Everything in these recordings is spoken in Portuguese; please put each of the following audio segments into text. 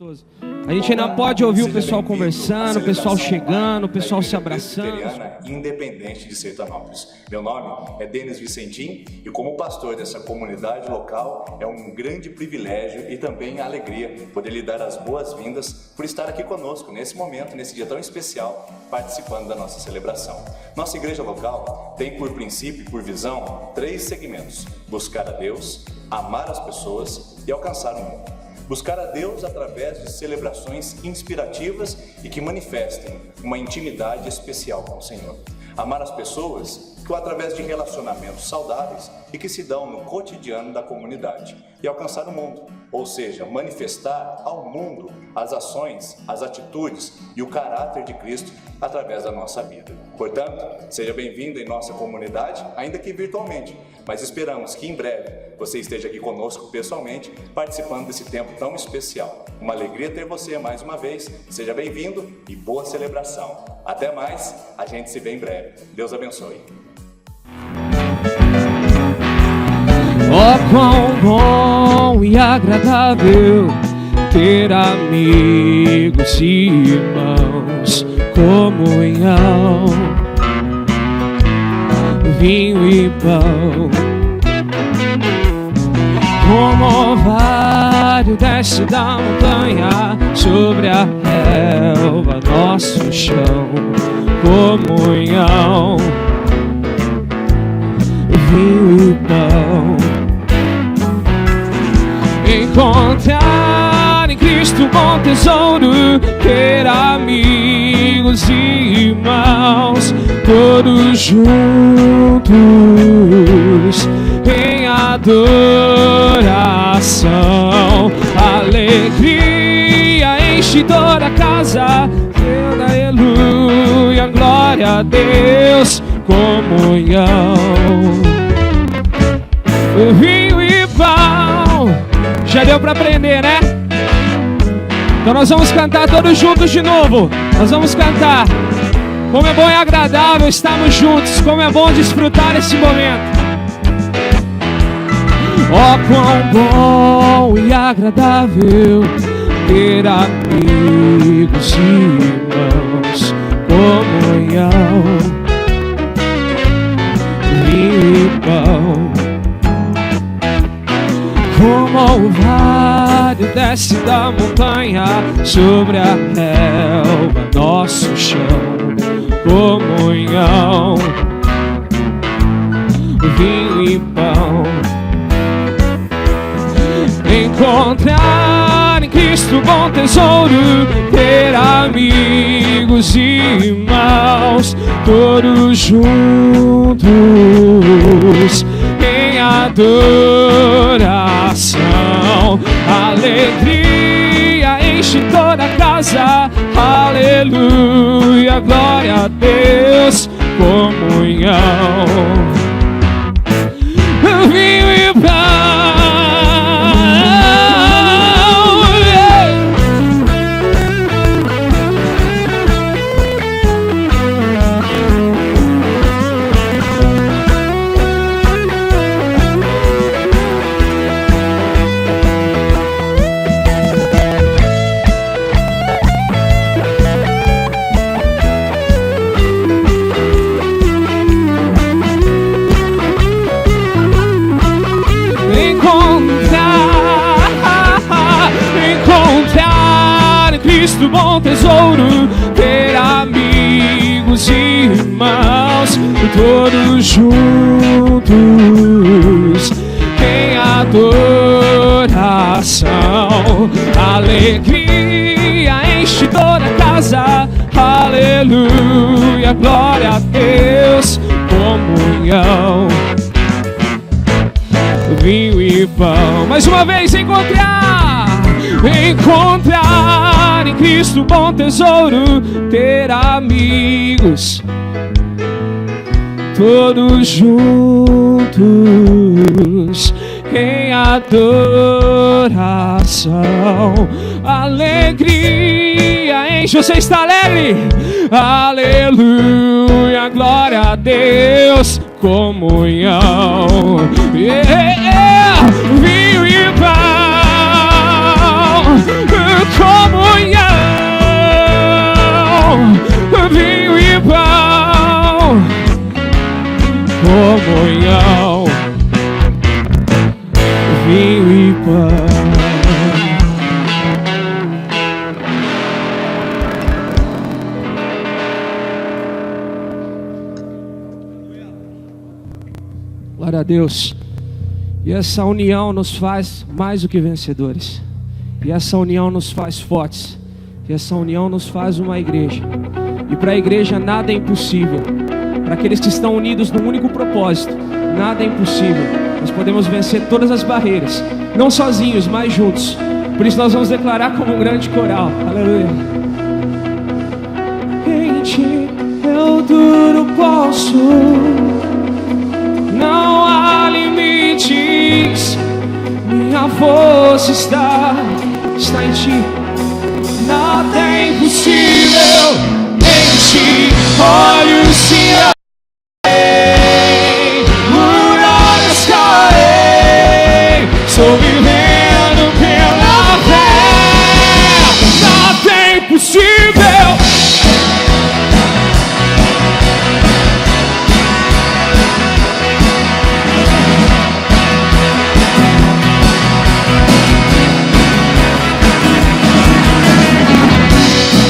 gostoso. A gente ainda pode ouvir o pessoal conversando, o pessoal chegando, o pessoal se abraçando. Independente de Sertanópolis. Meu nome é Denis Vicentim e como pastor dessa comunidade local é um grande privilégio e também a alegria poder lhe dar as boas-vindas por estar aqui conosco nesse momento, nesse dia tão especial, participando da nossa celebração. Nossa igreja local tem por princípio e por visão 3 segmentos: buscar a Deus, amar as pessoas e alcançar o mundo. Buscar a Deus através de celebrações inspirativas e que manifestem uma intimidade especial com o Senhor. Amar as pessoas através de relacionamentos saudáveis e que se dão no cotidiano da comunidade. E alcançar o mundo, ou seja, manifestar ao mundo as ações, as atitudes e o caráter de Cristo através da nossa vida. Portanto, seja bem-vindo em nossa comunidade, ainda que virtualmente, mas esperamos que em breve você esteja aqui conosco pessoalmente, participando desse tempo tão especial. Uma alegria ter você mais uma vez. Seja bem-vindo e boa celebração. Até mais, a gente se vê em breve. Deus abençoe. Oh, quão bom e agradável ter amigos e irmãos, comunhão, vinho e pão. Como orvalho desce da montanha sobre a relva, nosso chão, comunhão, vinho e pão. Encontrar em Cristo bom tesouro, ter amigos e irmãos, todos juntos em adoração. Alegria enche toda a casa, aleluia, glória a Deus, comunhão, vinho e pão. Já deu pra aprender, né? Então nós vamos cantar todos juntos de novo. Nós vamos cantar. Como é bom e agradável estarmos juntos. Como é bom desfrutar esse momento. Oh, quão bom e agradável ter amigos e irmãos, comunhão, vinho e pão. Como o vale desce da montanha sobre a relva, nosso chão, comunhão, vinho e pão. Encontrar em Cristo bom tesouro, ter amigos e irmãos, todos juntos em adoração. Alegria enche toda a casa, aleluia, glória a Deus, comunhão, vinho e pão. Cristo bom tesouro, ter amigos e irmãos, todos juntos em adoração. Alegria enche toda a casa, aleluia, glória a Deus, comunhão, vinho e pão. Mais uma vez, encontrar em Cristo bom tesouro, ter amigos, todos juntos em adoração. Alegria enche. Você está alegre? Aleluia, glória a Deus, comunhão, vinho e pão. Deus. E essa união nos faz mais do que vencedores. E essa união nos faz fortes. E essa união nos faz uma igreja. E para a igreja nada é impossível. Para aqueles que estão unidos num único propósito, nada é impossível. Nós podemos vencer todas as barreiras, não sozinhos, mas juntos. Por isso nós vamos declarar como um grande coral. Aleluia. Em ti eu tudo posso. Não há limites. Minha força está em ti. Nada é impossível. Em ti olhos se abrem, muralhas caem. Sou vivendo pela fé. Nada é impossível.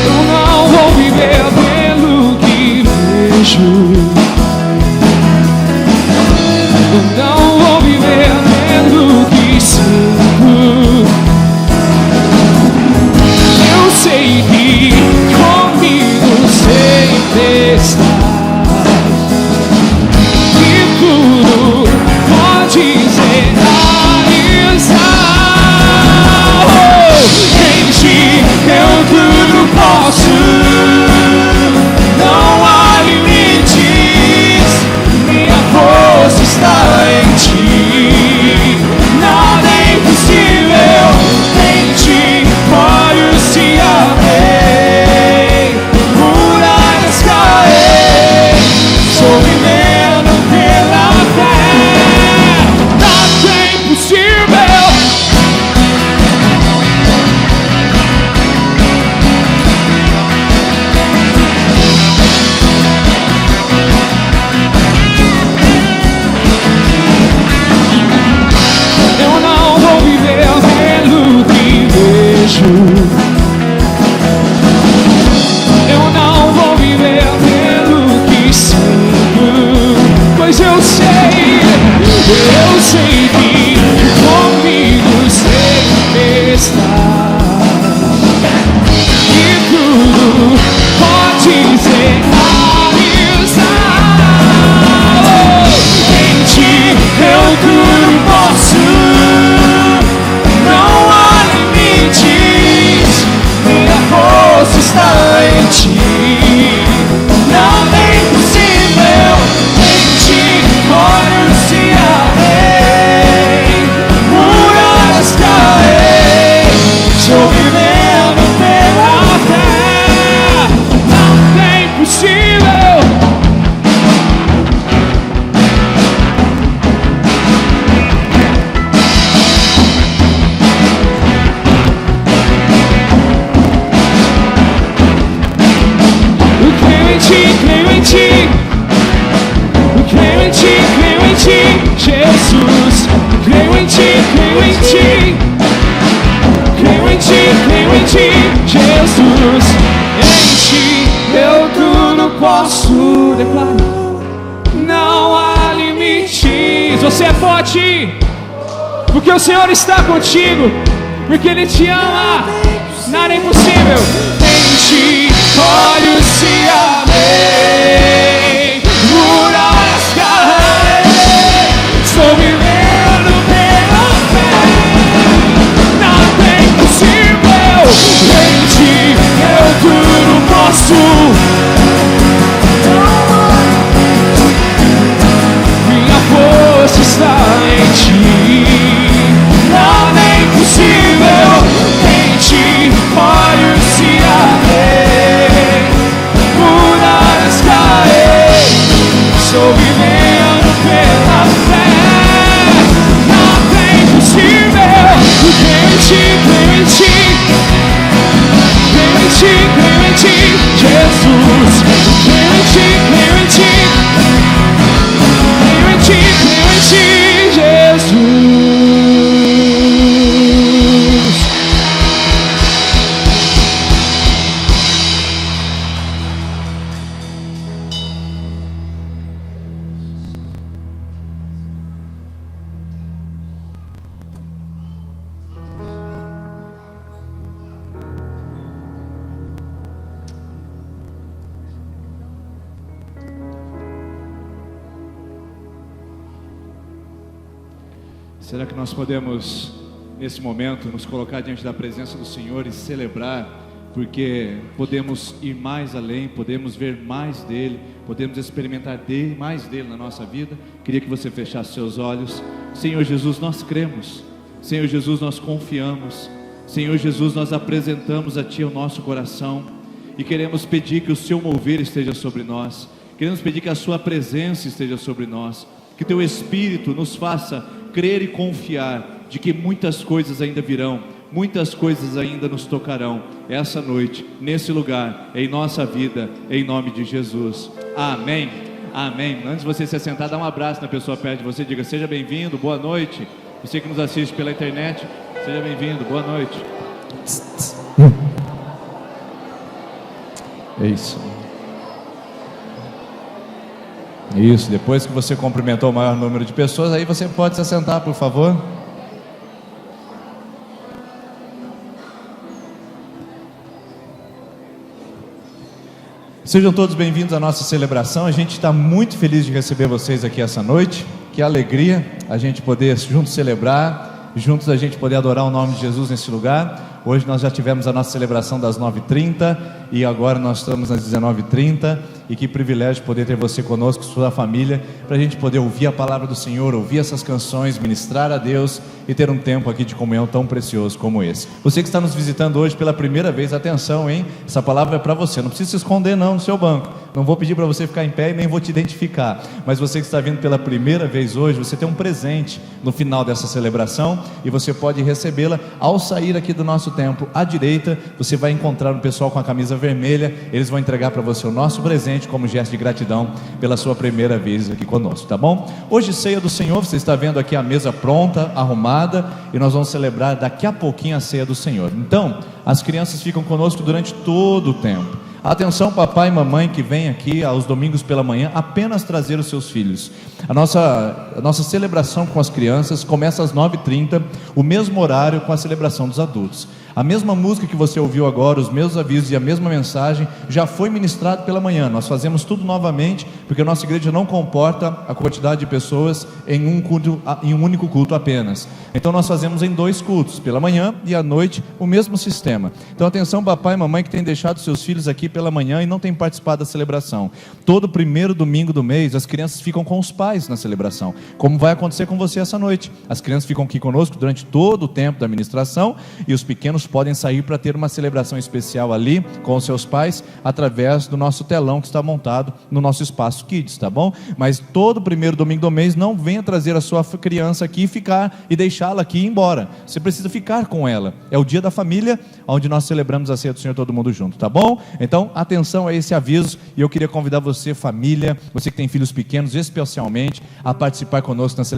Eu não vou viver pelo que sinto. Eu sei que comigo sempre estás, e tudo pode ser realizado. Em ti eu tudo posso. Não há limites, minha força está em ti. Nada é impossível. Em ti olhos se abrem, muralhas caem. Sou vivendo pela fé. Nada é impossível. Eu não vou viver pelo que sinto, pois eu sei que comigo sempre estás, e tudo pode ser realizado. Em ti eu tudo posso. Não há limites, minha força está em ti. Nada é impossível. Em ti olhos se abrem, muralhas caem. Estou vivendo pela fé. Nada é impossível. Creio em ti, creio em ti, creio em ti, Jesus. Creio em ti, creio em ti, creio em ti, creio em ti, Jesus. Em ti eu tudo posso. Declaro. Não há limites. Você é forte, porque o Senhor está contigo, porque Ele te ama. Nada é impossível. Em ti olhos se abrem, muralhas caem. Estou vivendo pela fé. Nada é impossível. Em ti eu tudo posso. Minha força está em ti. Nada é impossível. Em ti olhos se abrem, muralhas caem. Será que nós podemos, nesse momento, nos colocar diante da presença do Senhor e celebrar, porque podemos ir mais além, podemos ver mais dEle, podemos experimentar mais dEle na nossa vida? Queria que você fechasse seus olhos. Senhor Jesus, nós cremos. Senhor Jesus, nós confiamos. Senhor Jesus, nós apresentamos a Ti o nosso coração e queremos pedir que o Seu mover esteja sobre nós. Queremos pedir que a Sua presença esteja sobre nós, que Teu Espírito nos faça crer e confiar de que muitas coisas ainda virão, muitas coisas ainda nos tocarão essa noite, nesse lugar, em nossa vida, em nome de Jesus. Amém, amém. Antes de você se assentar, dá um abraço na pessoa perto de você, diga: seja bem-vindo, boa noite. Você que nos assiste pela internet, seja bem-vindo, boa noite. É isso. Isso, depois que você cumprimentou o maior número de pessoas, aí você pode se assentar, por favor. Sejam todos bem-vindos à nossa celebração. A gente está muito feliz de receber vocês aqui essa noite. Que alegria a gente poder juntos celebrar, juntos a gente poder adorar o nome de Jesus nesse lugar. Hoje nós já tivemos a nossa celebração das 9h30 e agora nós estamos às 19h30. E que privilégio poder ter você conosco, sua família, para a gente poder ouvir a palavra do Senhor, ouvir essas canções, ministrar a Deus e ter um tempo aqui de comunhão tão precioso como esse. Você que está nos visitando hoje pela primeira vez, atenção, hein? Essa palavra é para você, não precisa se esconder não no seu banco. Não vou pedir para você ficar em pé e nem vou te identificar. Mas você que está vindo pela primeira vez hoje, você tem um presente no final dessa celebração e você pode recebê-la ao sair aqui do nosso templo. À direita, você vai encontrar um pessoal com a camisa vermelha. Eles vão entregar para você o nosso presente como gesto de gratidão pela sua primeira vez aqui conosco, tá bom? Hoje, ceia do Senhor, você está vendo aqui a mesa pronta, arrumada, e nós vamos celebrar daqui a pouquinho a ceia do Senhor. Então, as crianças ficam conosco durante todo o tempo. Atenção, papai e mamãe que vem aqui aos domingos pela manhã apenas trazer os seus filhos. A nossa celebração com as crianças começa às 9h30, o mesmo horário com a celebração dos adultos. A mesma música que você ouviu agora, os mesmos avisos e a mesma mensagem já foi ministrado pela manhã. Nós fazemos tudo novamente, porque a nossa igreja não comporta a quantidade de pessoas em um único culto apenas. Então nós fazemos em 2 cultos, pela manhã e à noite, o mesmo sistema. Então atenção, papai e mamãe que tem deixado seus filhos aqui pela manhã e não tem participado da celebração. Todo primeiro domingo do mês, as crianças ficam com os pais na celebração, como vai acontecer com você essa noite. As crianças ficam aqui conosco durante todo o tempo da ministração e os pequenos podem sair para ter uma celebração especial ali com os seus pais, através do nosso telão que está montado no nosso espaço Kids, tá bom? Mas todo primeiro domingo do mês, não venha trazer a sua criança aqui e deixá-la aqui e ir embora. Você precisa ficar com ela. É o dia da família, onde nós celebramos a ceia do Senhor todo mundo junto, tá bom? Então, atenção a esse aviso, e eu queria convidar você, família, você que tem filhos pequenos, especialmente, a participar conosco nas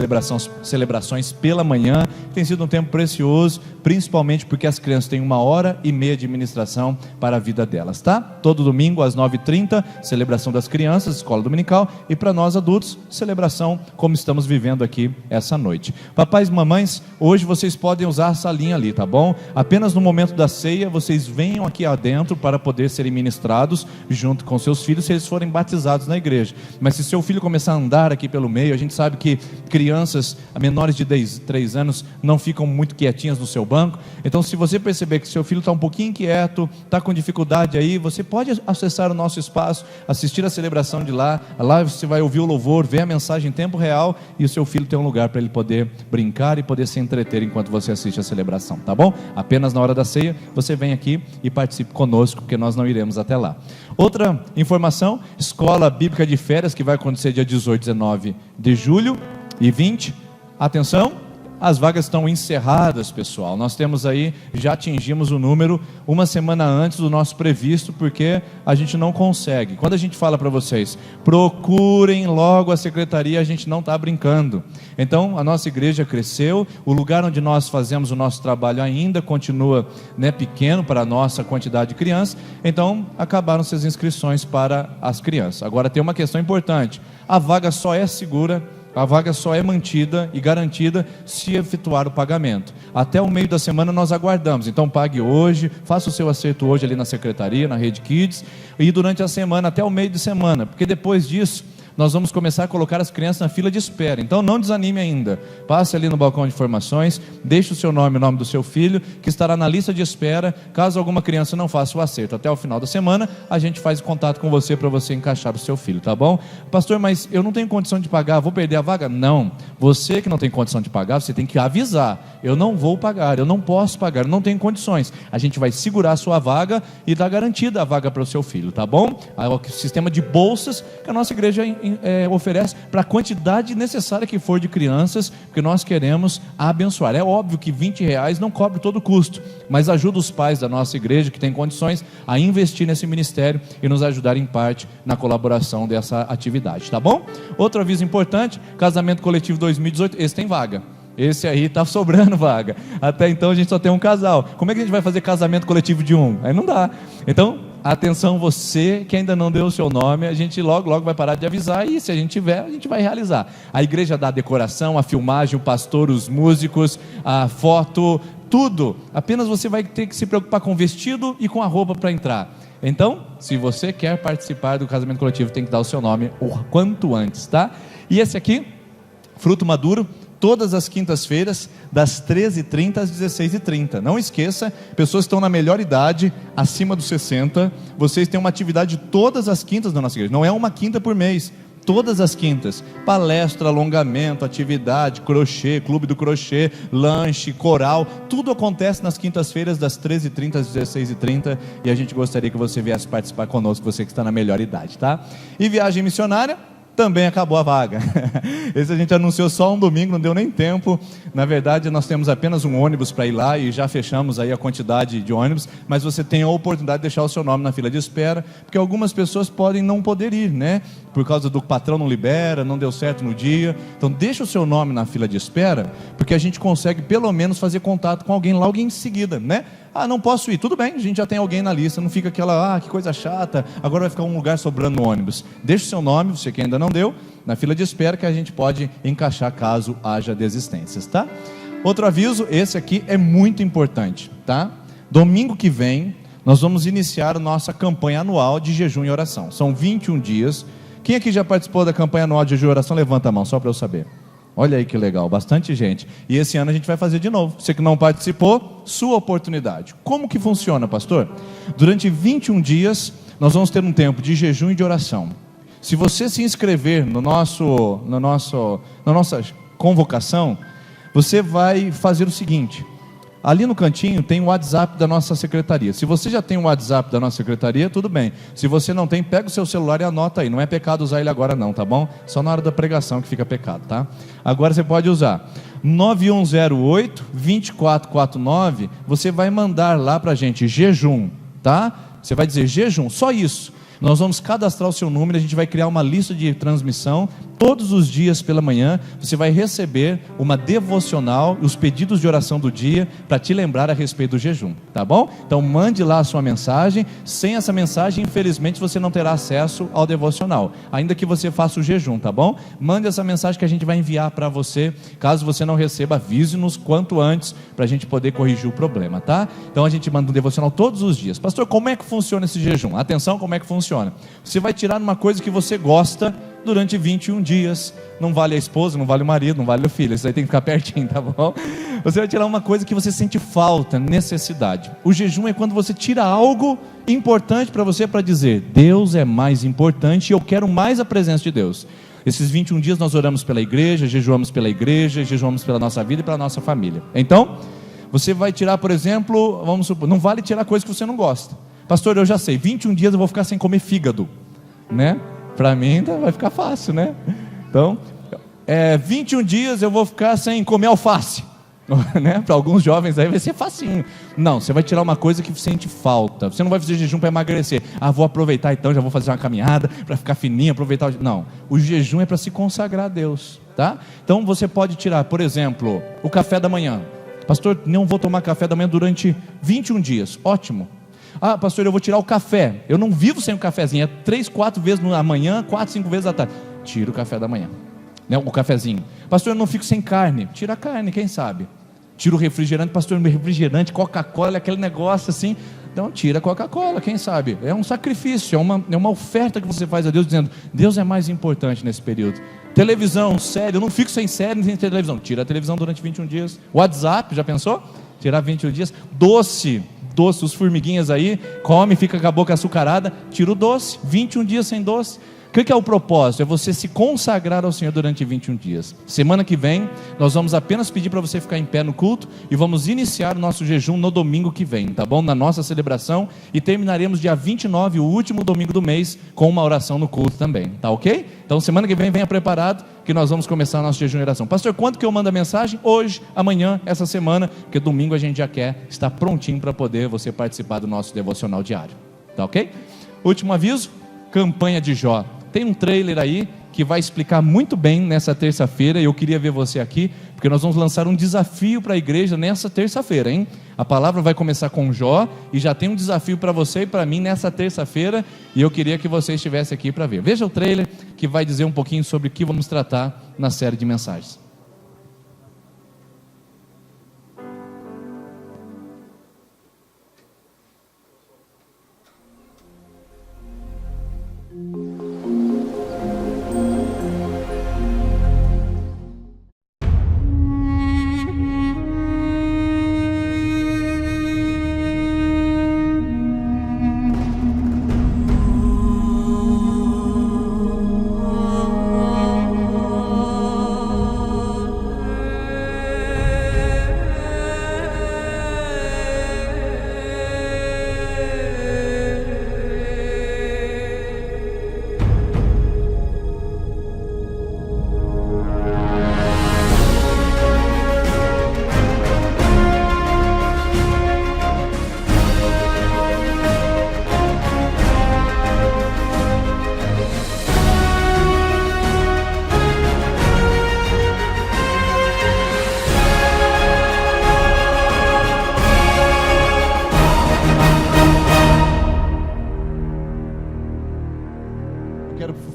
celebrações pela manhã. Tem sido um tempo precioso, principalmente porque as crianças têm 1h30 de ministração para a vida delas, tá? Todo domingo às 9h30, celebração das crianças, escola dominical, e para nós adultos, celebração como estamos vivendo aqui essa noite. Papais e mamães, hoje vocês podem usar a salinha ali, tá bom? Apenas no momento da ceia, vocês venham aqui adentro para poder serem ministrados junto com seus filhos, se eles forem batizados na igreja. Mas se seu filho começar a andar aqui pelo meio, a gente sabe que crianças menores de 3 anos não ficam muito quietinhas no seu banco. Então, se você perceber que seu filho está um pouquinho inquieto, está com dificuldade aí, você pode acessar o nosso espaço, assistir a celebração de lá. Lá você vai ouvir o louvor, ver a mensagem em tempo real, e o seu filho tem um lugar para ele poder brincar e poder se entreter enquanto você assiste a celebração, tá bom? Apenas na hora da ceia, você vem aqui e participe conosco, porque nós não iremos até lá. Outra informação, escola bíblica de férias, que vai acontecer dia 18, 19 de julho e 20, atenção, as vagas estão encerradas, pessoal. Nós temos aí, já atingimos o número uma semana antes do nosso previsto, porque a gente não consegue. Quando a gente fala para vocês, procurem logo a secretaria, a gente não está brincando. Então, a nossa igreja cresceu, o lugar onde nós fazemos o nosso trabalho ainda continua, pequeno para a nossa quantidade de crianças, então acabaram-se as inscrições para as crianças. Agora tem uma questão importante, a vaga só é segura, a vaga só é mantida e garantida se efetuar o pagamento. Até o meio da semana nós aguardamos, então pague hoje, faça o seu acerto hoje ali na secretaria, na Rede Kids, e durante a semana, até o meio de semana, porque depois disso, nós vamos começar a colocar as crianças na fila de espera. Então não desanime ainda, passe ali no balcão de informações, deixe o seu nome e o nome do seu filho, que estará na lista de espera. Caso alguma criança não faça o acerto até o final da semana, a gente faz contato com você para você encaixar o seu filho, tá bom? Pastor, mas eu não tenho condição de pagar, vou perder a vaga? Não, você que não tem condição de pagar, você tem que avisar: eu não vou pagar, eu não posso pagar, eu não tenho condições. A gente vai segurar a sua vaga e dar garantida a vaga para o seu filho, tá bom? O sistema de bolsas que a nossa igreja oferece para a quantidade necessária que for de crianças, porque nós queremos abençoar. É óbvio que R$20 não cobre todo o custo, mas ajuda os pais da nossa igreja que têm condições a investir nesse ministério e nos ajudar em parte na colaboração dessa atividade, tá bom? Outro aviso importante: casamento coletivo 2018, esse tem vaga. Esse aí está sobrando vaga. Até então a gente só tem um casal. Como é que a gente vai fazer casamento coletivo de um? Aí não dá. Então, atenção, você que ainda não deu o seu nome, a gente logo vai parar de avisar, e se a gente tiver, a gente vai realizar. A igreja dá a decoração, a filmagem, o pastor, os músicos, a foto, tudo. Apenas você vai ter que se preocupar com o vestido e com a roupa para entrar. Então, se você quer participar do casamento coletivo, tem que dar o seu nome o quanto antes, tá? E esse aqui, fruto maduro, todas as quintas-feiras, das 13h30 às 16h30. Não esqueça, pessoas que estão na melhor idade, acima dos 60, vocês têm uma atividade todas as quintas na nossa igreja. Não é uma quinta por mês, todas as quintas. Palestra, alongamento, atividade, crochê, clube do crochê, lanche, coral, tudo acontece nas quintas-feiras, das 13h30 às 16h30, e a gente gostaria que você viesse participar conosco, você que está na melhor idade, tá? E viagem missionária, também acabou a vaga. Esse a gente anunciou só um domingo, não deu nem tempo. Na verdade, nós temos apenas um ônibus para ir lá e já fechamos aí a quantidade de ônibus, mas você tem a oportunidade de deixar o seu nome na fila de espera, porque algumas pessoas podem não poder ir, né? Por causa do patrão não libera, não deu certo no dia. Então deixa o seu nome na fila de espera, porque a gente consegue pelo menos fazer contato com alguém logo em seguida, né? Ah, não posso ir, tudo bem, a gente já tem alguém na lista, não fica aquela, que coisa chata, agora vai ficar um lugar sobrando no ônibus. Deixa o seu nome, você que ainda não deu, na fila de espera, que a gente pode encaixar caso haja desistências, tá? Outro aviso, esse aqui é muito importante, tá? Domingo que vem, nós vamos iniciar a nossa campanha anual de jejum e oração. São 21 dias. Quem aqui já participou da campanha anual de jejum e oração? Levanta a mão, só para eu saber. Olha aí que legal, bastante gente. E esse ano a gente vai fazer de novo. Você que não participou, sua oportunidade. Como que funciona, pastor? Durante 21 dias, nós vamos ter um tempo de jejum e de oração. Se você se inscrever na nossa convocação, você vai fazer o seguinte: ali no cantinho tem o WhatsApp da nossa secretaria. Se você já tem o WhatsApp da nossa secretaria, tudo bem. Se você não tem, pega o seu celular e anota aí. Não é pecado usar ele agora não, tá bom? Só na hora da pregação que fica pecado, tá? Agora você pode usar 9108-2449. Você vai mandar lá pra gente jejum, tá? Você vai dizer jejum, só isso. Nós vamos cadastrar o seu número, a gente vai criar uma lista de transmissão. Todos os dias pela manhã, você vai receber uma devocional, os pedidos de oração do dia, para te lembrar a respeito do jejum, tá bom? Então mande lá a sua mensagem. Sem essa mensagem, infelizmente, você não terá acesso ao devocional, ainda que você faça o jejum, tá bom? Mande essa mensagem que a gente vai enviar para você. Caso você não receba, avise-nos quanto antes, para a gente poder corrigir o problema, tá? Então a gente manda um devocional todos os dias. Pastor, como é que funciona esse jejum? Atenção, como é que funciona? Você vai tirar uma coisa que você gosta durante 21 dias. Não vale a esposa, não vale o marido, não vale o filho. Isso aí tem que ficar pertinho, tá bom? Você vai tirar uma coisa que você sente falta, necessidade. O jejum é quando você tira algo importante para você, para dizer: Deus é mais importante e eu quero mais a presença de Deus. Esses 21 dias nós oramos pela igreja, jejuamos pela nossa vida e pela nossa família. Então, você vai tirar, por exemplo, vamos supor, não vale tirar coisa que você não gosta. Pastor, eu já sei, 21 dias eu vou ficar sem comer fígado, né? Para mim vai ficar fácil, né? Então, 21 dias eu vou ficar sem comer alface, né? Para alguns jovens aí vai ser facinho. Não, você vai tirar uma coisa que sente falta. Você não vai fazer jejum para emagrecer. Vou aproveitar então, já vou fazer uma caminhada para ficar fininho, aproveitar. Não, o jejum é para se consagrar a Deus, tá? Então você pode tirar, por exemplo, o café da manhã. Pastor, não vou tomar café da manhã durante 21 dias. Ótimo. Pastor, eu vou tirar o café. Eu não vivo sem o cafezinho. 3, 4 vezes na manhã, 4, 5 vezes à tarde. Tira o café da manhã, né? O cafezinho. Pastor, eu não fico sem carne. Tira a carne, quem sabe? Tira o refrigerante. Pastor, meu refrigerante, Coca-Cola, aquele negócio assim. Então tira a Coca-Cola, quem sabe? É um sacrifício, é uma oferta que você faz a Deus, dizendo: Deus é mais importante nesse período. Televisão, série, eu não fico sem série nem sem televisão. Tira a televisão durante 21 dias. WhatsApp, já pensou? Tirar 21 dias. Doce, os formiguinhas aí, come, fica com a boca açucarada, tira o doce, 21 dias sem doce. O que é o propósito? É você se consagrar ao Senhor durante 21 dias. Semana que vem, nós vamos apenas pedir para você ficar em pé no culto e vamos iniciar o nosso jejum no domingo que vem, tá bom? Na nossa celebração, e terminaremos dia 29, o último domingo do mês, com uma oração no culto também, tá ok? Então semana que vem, venha preparado, que nós vamos começar o nosso jejum e oração. Pastor, quando que eu mando a mensagem? Hoje, amanhã, essa semana, porque domingo a gente já quer estar prontinho para poder você participar do nosso devocional diário, tá ok? Último aviso, campanha de Jó. Tem um trailer aí que vai explicar muito bem nessa terça-feira, e eu queria ver você aqui, porque nós vamos lançar um desafio para a igreja nessa terça-feira, hein? A palavra vai começar com Jó, e já tem um desafio para você e para mim nessa terça-feira, e eu queria que você estivesse aqui para ver. Veja o trailer, que vai dizer um pouquinho sobre o que vamos tratar na série de mensagens.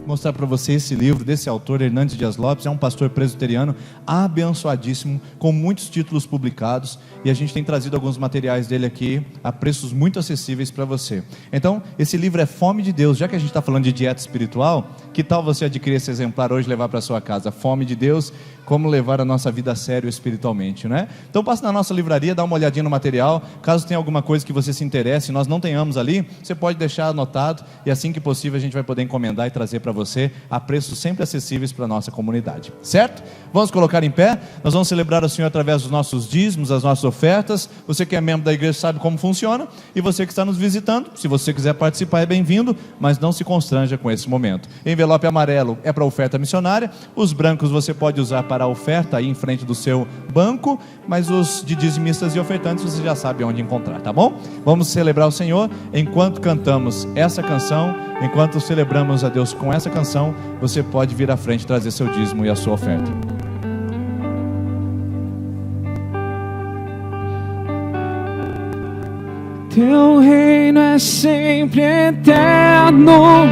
Mostrar para você esse livro desse autor, Hernandes Dias Lopes. É um pastor presbiteriano abençoadíssimo, com muitos títulos publicados, e a gente tem trazido alguns materiais dele aqui a preços muito acessíveis para você. Então, esse livro é Fome de Deus. Já que a gente está falando de dieta espiritual, que tal você adquirir esse exemplar hoje e levar para sua casa? Fome de Deus, como levar a nossa vida a sério espiritualmente, né? Então passe na nossa livraria, dá uma olhadinha no material. Caso tenha alguma coisa que você se interesse, nós não tenhamos ali, você pode deixar anotado, e assim que possível a gente vai poder encomendar e trazer para você a preços sempre acessíveis para a nossa comunidade, certo? Vamos colocar em pé. Nós vamos celebrar o Senhor através dos nossos dízimos, as nossas ofertas. Você que é membro da igreja sabe como funciona, e você que está nos visitando, se você quiser participar, é bem-vindo, mas não se constranja com esse momento. Envelope amarelo é para oferta missionária, os brancos você pode usar para a oferta aí em frente do seu banco, mas os de dizimistas e ofertantes você já sabe onde encontrar, tá bom? Vamos celebrar o Senhor enquanto cantamos essa canção. Enquanto celebramos a Deus com essa canção, você pode vir à frente e trazer seu dízimo e a sua oferta. Teu reino é sempre eterno,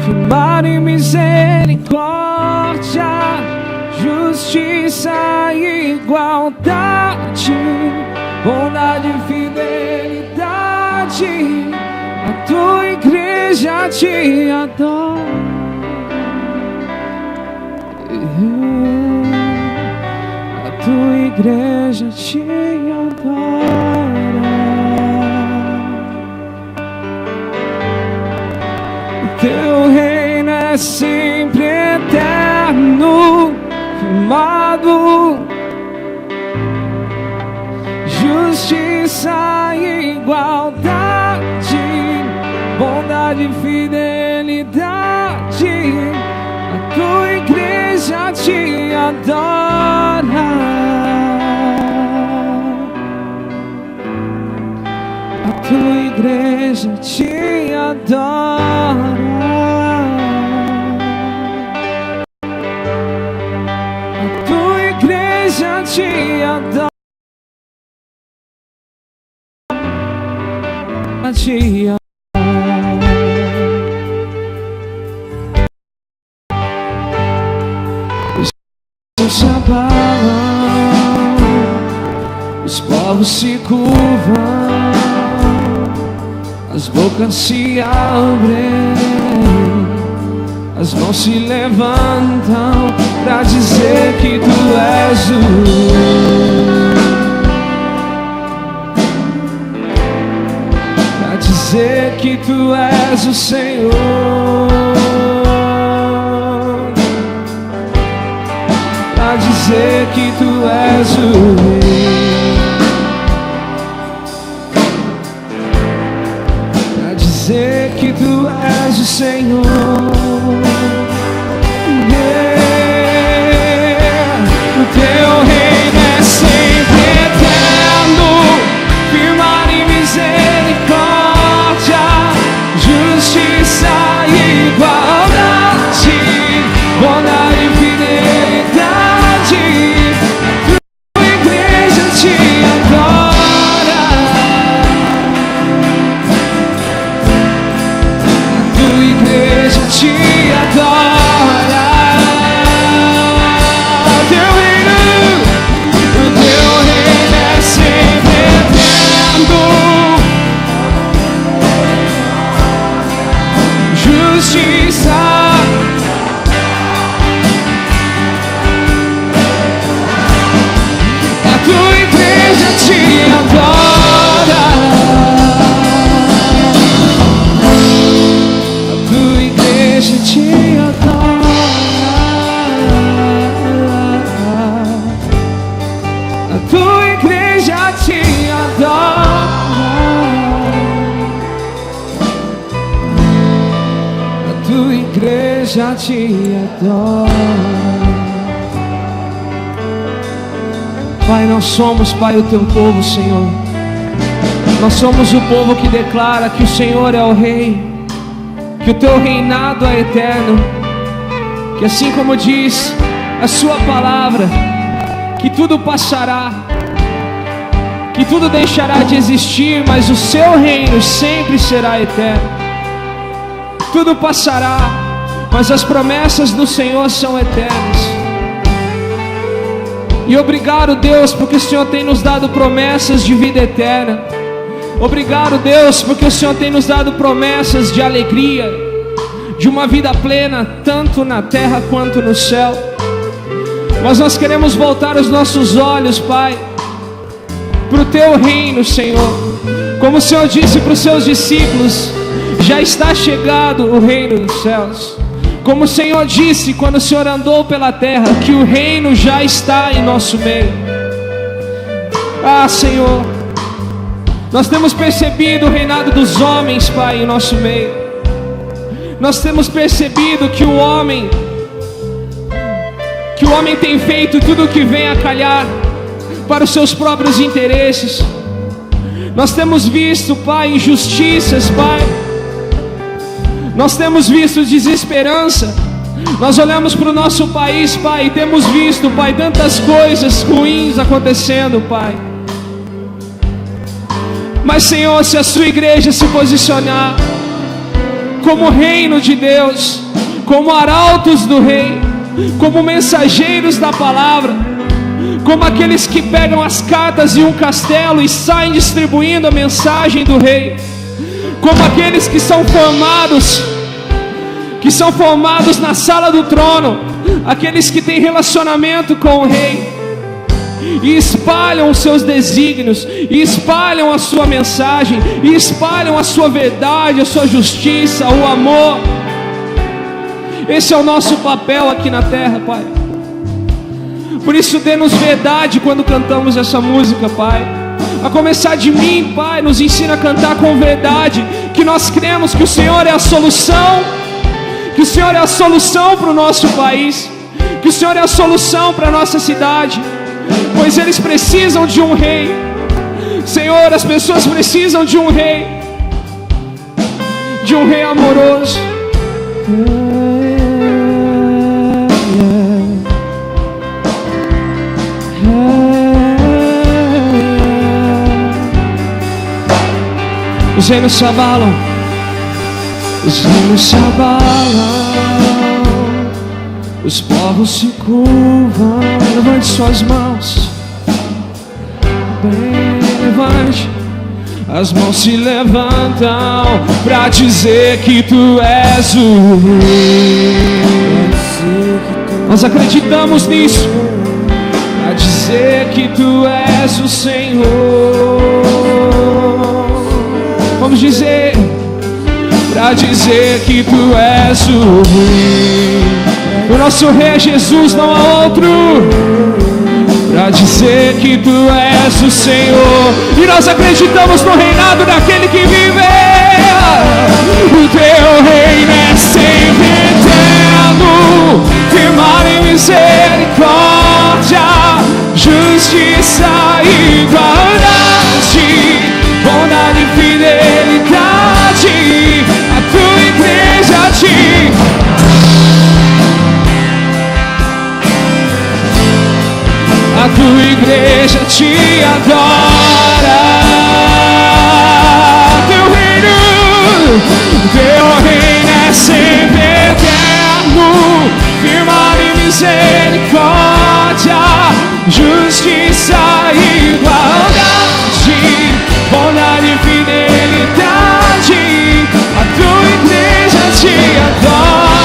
firmado em misericórdia, justiça e igualdade, bondade e fidelidade. A tua igreja te adora. A tua igreja te adora. Teu reino é sempre eterno, firmado, justiça e igualdade, bondade e fidelidade. A tua igreja te adora. A tua igreja te adora. A tua igreja te adora. Te adora. Se abalam, os povos se curvam as bocas se abrem, as mãos se levantam pra dizer que tu és o pra dizer que tu és o Senhor, pra dizer que tu és o Rei, pra dizer que tu és o Senhor. O teu reino é sempre eterno, firmado em misericórdia, justiça e igualdade, bondade e fidelidade. A tua igreja te adora, a tua igreja te adora. Já te adoro. Pai, nós somos, Pai, o teu povo, Senhor. Nós somos o povo que declara que o Senhor é o Rei, que o teu reinado é eterno, que assim como diz a sua palavra, que tudo passará, que tudo deixará de existir, mas o seu reino sempre será eterno. Tudo passará, mas as promessas do Senhor são eternas. E obrigado, Deus, porque o Senhor tem nos dado promessas de vida eterna. Obrigado, Deus, porque o Senhor tem nos dado promessas de alegria, de uma vida plena, tanto na terra quanto no céu. Mas nós queremos voltar os nossos olhos, Pai, para o teu reino, Senhor. Como o Senhor disse para os seus discípulos, já está chegado o reino dos céus. Como o Senhor disse quando o Senhor andou pela terra, que o reino já está em nosso meio. Ah, Senhor, nós temos percebido o reinado dos homens, Pai, em nosso meio. Nós temos percebido que o homem tem feito tudo o que vem a calhar para os seus próprios interesses. Nós temos visto, Pai, injustiças, Pai. Nós temos visto desesperança. Nós olhamos para o nosso país, Pai, e temos visto, Pai, tantas coisas ruins acontecendo, Pai. Mas, Senhor, se a sua igreja se posicionar como reino de Deus, como arautos do Rei, como mensageiros da palavra, como aqueles que pegam as cartas em um castelo e saem distribuindo a mensagem do Rei, como aqueles que são formados na sala do trono, aqueles que têm relacionamento com o Rei e espalham os seus desígnios, e espalham a sua mensagem, e espalham a sua verdade, a sua justiça, o amor. Esse é o nosso papel aqui na terra, Pai. Por isso, dê-nos verdade quando cantamos essa música, Pai. A começar de mim, Pai, nos ensina a cantar com verdade, que nós cremos que o Senhor é a solução, que o Senhor é a solução para o nosso país, que o Senhor é a solução para a nossa cidade, pois eles precisam de um Rei. Senhor, as pessoas precisam de um Rei amoroso. Os reinos se abalam, os reinos se abalam, os povos se curvam. Levante suas mãos, bem, levante As mãos se levantam pra dizer que tu és o Rei. Nós acreditamos nisso. Pra dizer que tu és o Senhor. Vamos dizer. Pra dizer que tu és o Rei. O nosso Rei é Jesus, não há outro. Pra dizer que tu és o Senhor. E nós acreditamos no reinado daquele que vive. O teu reino é sempre eterno, firmado em misericórdia, justiça e igualdade, bondade e fidelidade. A tua igreja te A tua igreja te adora. Teu reino é sempre eterno, firmado em misericórdia, justiça e igualdade, bondade e fidelidade. A tua igreja te adora.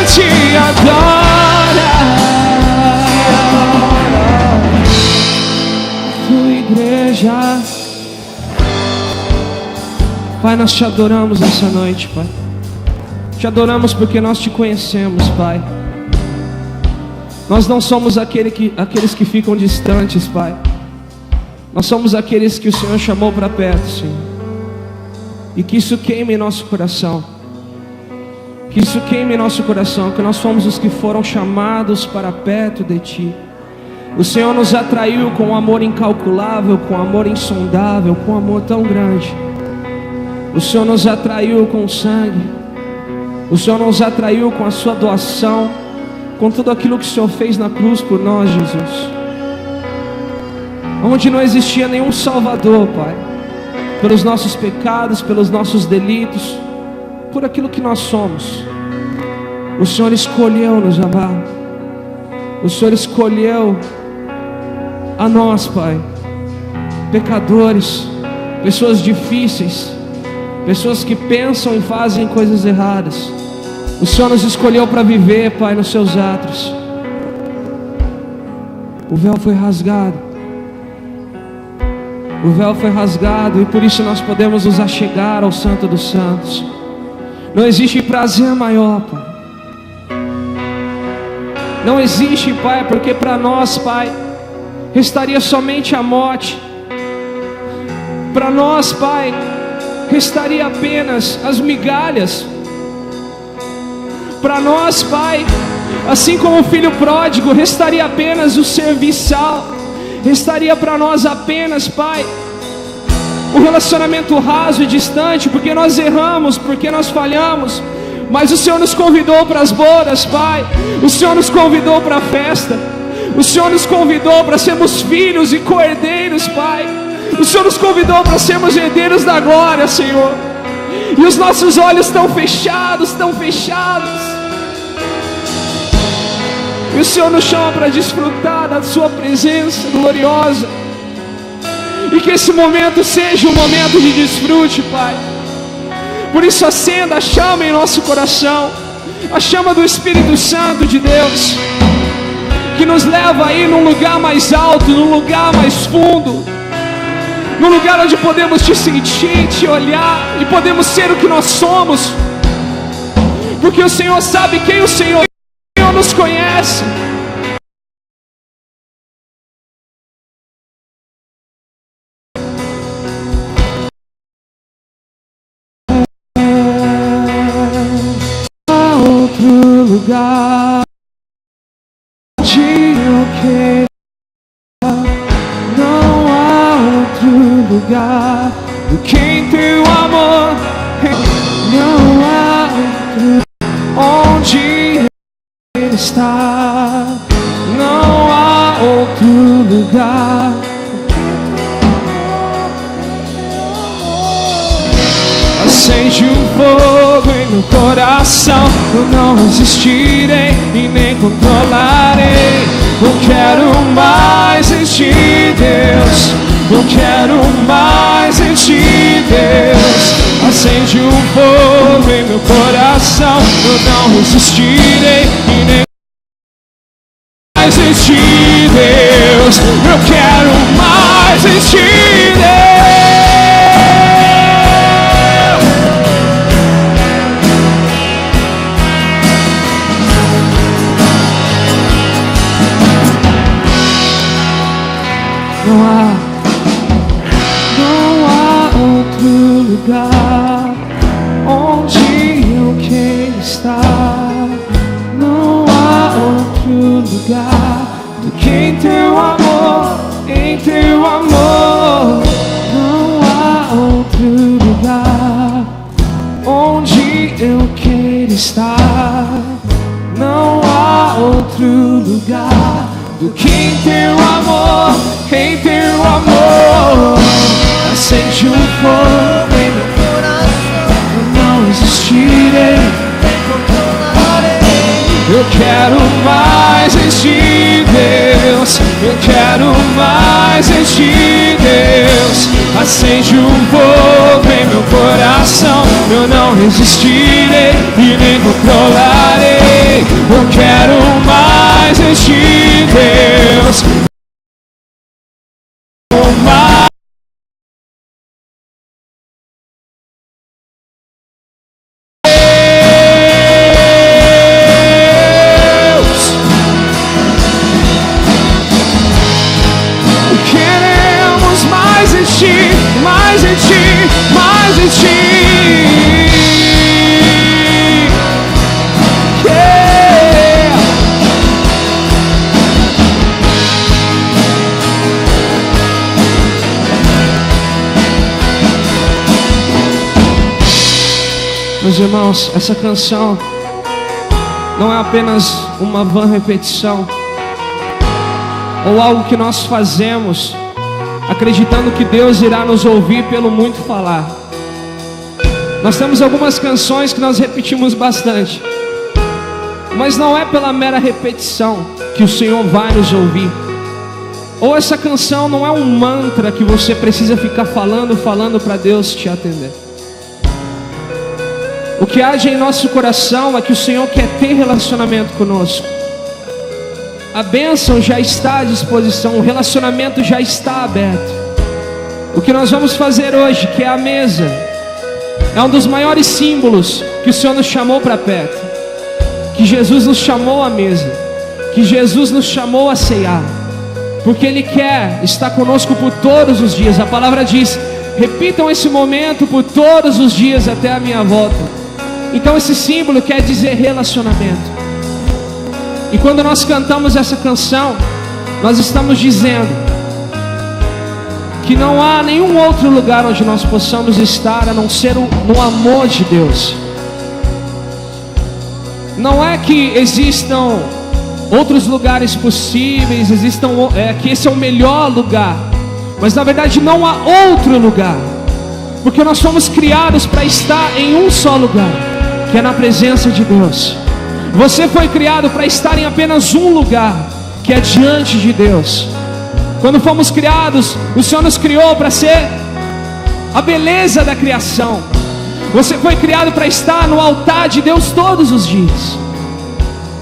Te adora, tua igreja. Pai, nós te adoramos essa noite, Pai. Te adoramos porque nós te conhecemos, Pai. Nós não somos aqueles que ficam distantes, Pai. Nós somos aqueles que o Senhor chamou para perto, Senhor. E que isso queime em nosso coração. Que isso queime em nosso coração, que nós somos os que foram chamados para perto de Ti. O Senhor nos atraiu com um amor incalculável, com um amor insondável, com um amor tão grande. O Senhor nos atraiu com o sangue. O Senhor nos atraiu com a sua doação, com tudo aquilo que o Senhor fez na cruz por nós, Jesus. Onde não existia nenhum Salvador, Pai, pelos nossos pecados, pelos nossos delitos, por aquilo que nós somos, o Senhor escolheu nos amar. O Senhor escolheu a nós, Pai, pecadores, pessoas difíceis, pessoas que pensam e fazem coisas erradas. O Senhor nos escolheu para viver, Pai, nos seus atos. O véu foi rasgado. O véu foi rasgado e por isso nós podemos nos achegar ao Santo dos Santos. Não existe prazer maior, Pai. Não existe, Pai, porque para nós, Pai, restaria somente a morte. Para nós, Pai, restaria apenas as migalhas. Para nós, Pai, assim como o filho pródigo, restaria apenas o serviçal. Restaria para nós apenas, Pai, um relacionamento raso e distante, porque nós erramos, porque nós falhamos. Mas o Senhor nos convidou para as bodas, Pai. O Senhor nos convidou para a festa. O Senhor nos convidou para sermos filhos e co-herdeiros, Pai. O Senhor nos convidou para sermos herdeiros da glória, Senhor. E os nossos olhos estão fechados, estão fechados. E o Senhor nos chama para desfrutar da sua presença gloriosa. E que esse momento seja um momento de desfrute, Pai. Por isso acenda a chama em nosso coração, a chama do Espírito Santo de Deus, que nos leva aí num lugar mais alto, num lugar mais fundo, num lugar onde podemos te sentir, te olhar, e podemos ser o que nós somos, porque o Senhor sabe quem o Senhor nos conhece. Lugar onde eu quero, não há outro lugar do que em teu amor, não há outro onde ele está, não há outro lugar. Acende acende um fogo em meu coração. Eu não resistirei e nem controlarei. Eu quero mais em ti, Deus. Eu quero mais em ti, Deus. Acende um fogo em meu coração. Eu não resistirei e nem mais em ti, Deus. Eu quero mais em ti, Deus. Não há outro lugar onde eu quero estar. Não há outro lugar do que em teu amor, em teu amor. Não há outro lugar onde eu quero estar. Não há outro lugar do que em teu amor, em teu amor. Acende um fogo em meu coração. Eu não resistirei. Eu quero mais em ti, Deus. Eu quero mais em ti, Deus. Acende um fogo em meu coração. Eu não resistirei e nem controlarei. Eu quero mais em ti, Deus. Mais. Mais em ti, mais em ti. Yeah. Meus irmãos, essa canção não é apenas uma vã repetição ou algo que nós fazemos acreditando que Deus irá nos ouvir pelo muito falar. Nós temos algumas canções que nós repetimos bastante, mas não é pela mera repetição que o Senhor vai nos ouvir. Ou essa canção não é um mantra que você precisa ficar falando para Deus te atender. O que há em nosso coração é que o Senhor quer ter relacionamento conosco. A bênção já está à disposição, o relacionamento já está aberto. O que nós vamos fazer hoje, que é a mesa, é um dos maiores símbolos que o Senhor nos chamou para perto. Que Jesus nos chamou à mesa, que Jesus nos chamou a ceiar, porque Ele quer estar conosco por todos os dias. A palavra diz: repitam esse momento por todos os dias até a minha volta. Então esse símbolo quer dizer relacionamento. E quando nós cantamos essa canção, nós estamos dizendo que não há nenhum outro lugar onde nós possamos estar a não ser no amor de Deus. Não é que existam outros lugares possíveis, que esse é o melhor lugar, mas na verdade não há outro lugar, porque nós fomos criados para estar em um só lugar, que é na presença de Deus. Você foi criado para estar em apenas um lugar, que é diante de Deus. Quando fomos criados, o Senhor nos criou para ser a beleza da criação. Você foi criado para estar no altar de Deus todos os dias,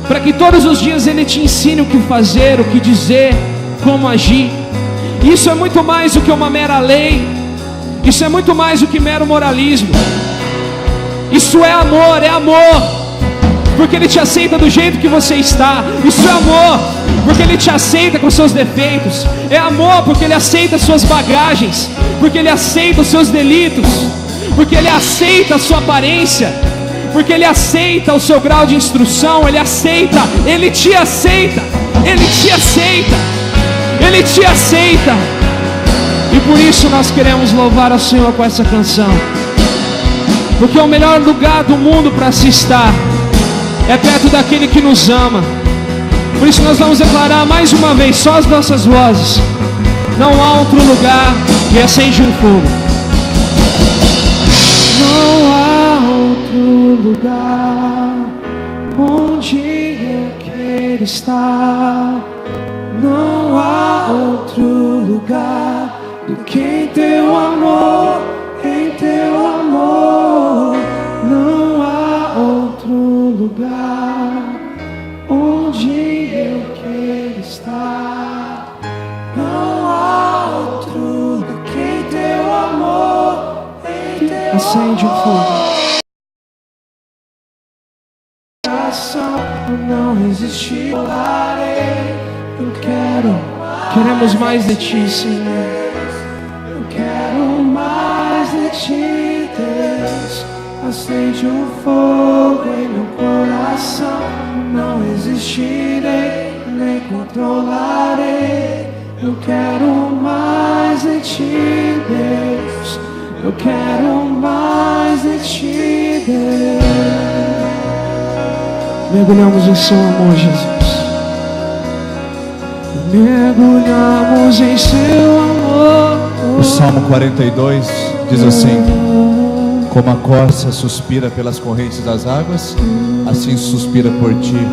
para que todos os dias Ele te ensine o que fazer, o que dizer, como agir. Isso é muito mais do que uma mera lei. Isso é muito mais do que mero moralismo. Isso é amor, porque Ele te aceita do jeito que você está. Isso é amor, porque Ele te aceita com seus defeitos. É amor, porque Ele aceita as suas bagagens, porque Ele aceita os seus delitos, porque Ele aceita a sua aparência, porque Ele aceita o seu grau de instrução. Ele aceita, Ele te aceita, Ele te aceita, Ele te aceita. E por isso nós queremos louvar ao Senhor com essa canção, porque o melhor lugar do mundo para se estar é perto daquele que nos ama. Por isso nós vamos declarar mais uma vez, só as nossas vozes: não há outro lugar. E acende um fogo. Não há lugar onde eu quero estar. Não há outro lugar do que em teu amor, em teu amor. Não há outro lugar onde eu quero estar. Não há outro do que em teu amor, em teu acende amor. O fogo. Não existe eu queremos mais de ti, Senhor. Eu quero mais de ti, Deus. Acende um fogo em meu coração. Não existirei, nem controlarei. Eu quero mais de ti, Deus. Eu quero mais de ti, Deus. Mergulhamos em seu amor, Jesus. Mergulhamos em seu amor. O Salmo 42 diz assim: como a corça suspira pelas correntes das águas, assim suspira por ti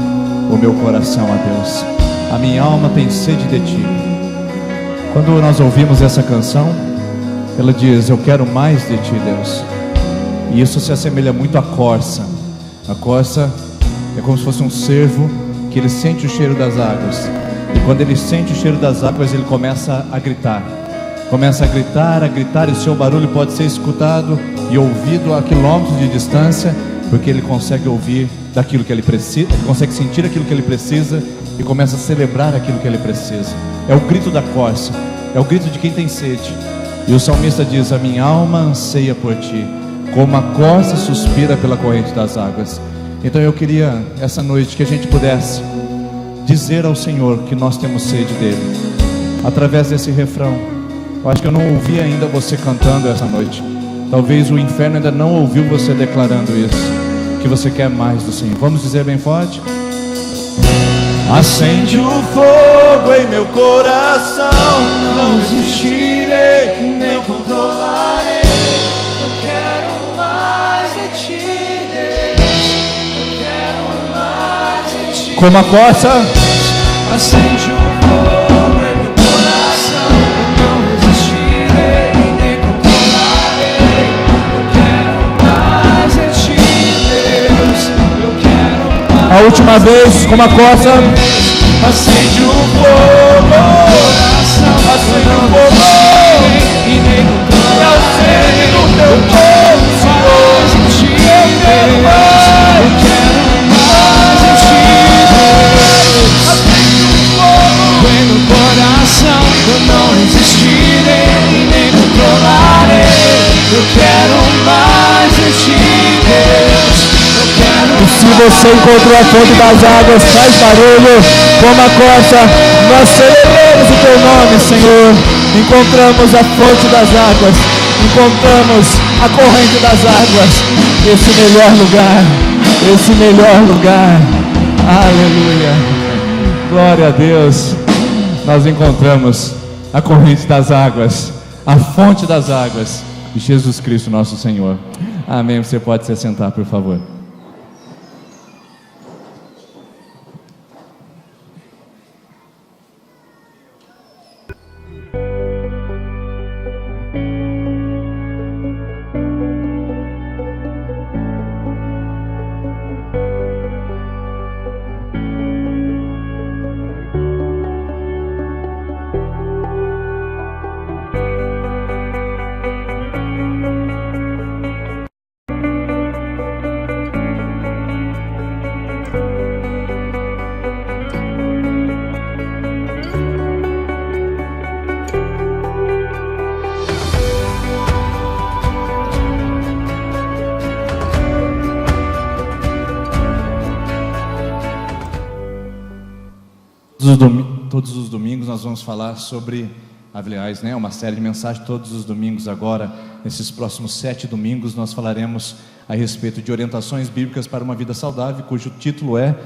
o meu coração, a Deus. A minha alma tem sede de ti. Quando nós ouvimos essa canção, ela diz: eu quero mais de ti, Deus. E isso se assemelha muito à corça. A corça é como se fosse um cervo que ele sente o cheiro das águas. E quando ele sente o cheiro das águas, ele começa a gritar. Começa a gritar, e o seu barulho pode ser escutado e ouvido a quilômetros de distância, porque ele consegue ouvir daquilo que ele precisa, ele consegue sentir aquilo que ele precisa e começa a celebrar aquilo que ele precisa. É o grito da corça, é o grito de quem tem sede. E o salmista diz: a minha alma anseia por ti, como a corça suspira pela corrente das águas. Então eu queria essa noite que a gente pudesse dizer ao Senhor que nós temos sede dele, através desse refrão. Eu acho que eu não ouvi ainda você cantando essa noite. Talvez o inferno ainda não ouviu você declarando isso, que você quer mais do Senhor. Vamos dizer bem forte? Acende o fogo em meu coração. Não existirei, nem controlarei. Eu quero mais de ti, Deus. Eu quero mais de ti. Como a corça. Acende o fogo em meu coração. Não existirei, nem controlarei. Eu quero mais de ti, Deus. Eu quero mais. A última vez, como a corça. Acende o fogo, acende o fogo, e nem controlarei. Acende no teu povo, Senhor. Eu quero mais de ti, Deus. Acende o fogo em meu coração. Eu não resistirei e nem controlarei. Eu quero mais de ti, Deus. Se você encontrou a fonte das águas, faz barulho, como a corça. Nós celebramos o teu nome, Senhor. Encontramos a fonte das águas, encontramos a corrente das águas. Esse melhor lugar, esse melhor lugar. Aleluia, glória a Deus. Nós encontramos a corrente das águas, a fonte das águas, Jesus Cristo nosso Senhor. Amém. Você pode se sentar, por favor. Todos os domingos nós vamos falar sobre, aliás, uma série de mensagens. Todos os domingos agora, nesses próximos 7 domingos, nós falaremos a respeito de orientações bíblicas para uma vida saudável, cujo título é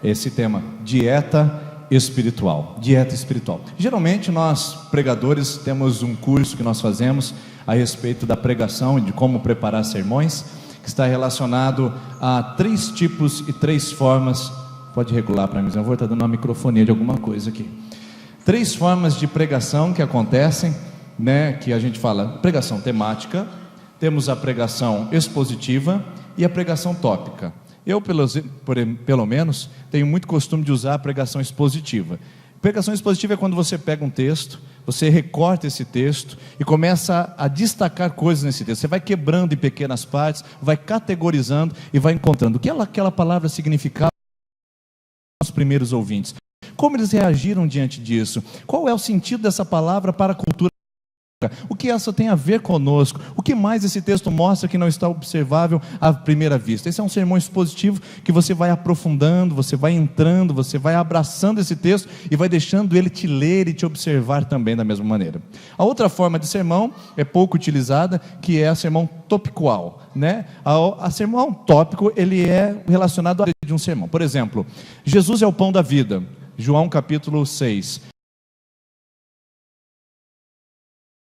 esse tema: dieta espiritual. Dieta espiritual. Geralmente nós, pregadores, temos um curso que nós fazemos a respeito da pregação e de como preparar sermões, que que está relacionado a 3 tipos e 3 formas. Pode regular para mim, eu vou estar dando uma microfonia de alguma coisa aqui. 3 formas de pregação que acontecem, né, que a gente fala pregação temática, temos a pregação expositiva e a pregação tópica. Eu, pelo menos, tenho muito costume de usar a pregação expositiva. Pregação expositiva é quando você pega um texto, você recorta esse texto e começa a destacar coisas nesse texto. Você vai quebrando em pequenas partes, vai categorizando e vai encontrando o que aquela palavra significava aos primeiros ouvintes. Como eles reagiram diante disso? Qual é o sentido dessa palavra para a cultura? O que essa tem a ver conosco? O que mais esse texto mostra que não está observável à primeira vista? Esse é um sermão expositivo que você vai aprofundando, você vai entrando, você vai abraçando esse texto e vai deixando ele te ler e te observar também da mesma maneira. A outra forma de sermão é pouco utilizada, que é a sermão topicual, né? A sermão tópico, ele é relacionado a de um sermão. Por exemplo, Jesus é o pão da vida, João capítulo 6.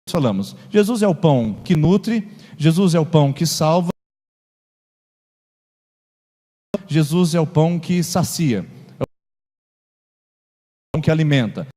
Falamos, Jesus é o pão que nutre, Jesus é o pão que salva, Jesus é o pão que sacia, é o pão que alimenta.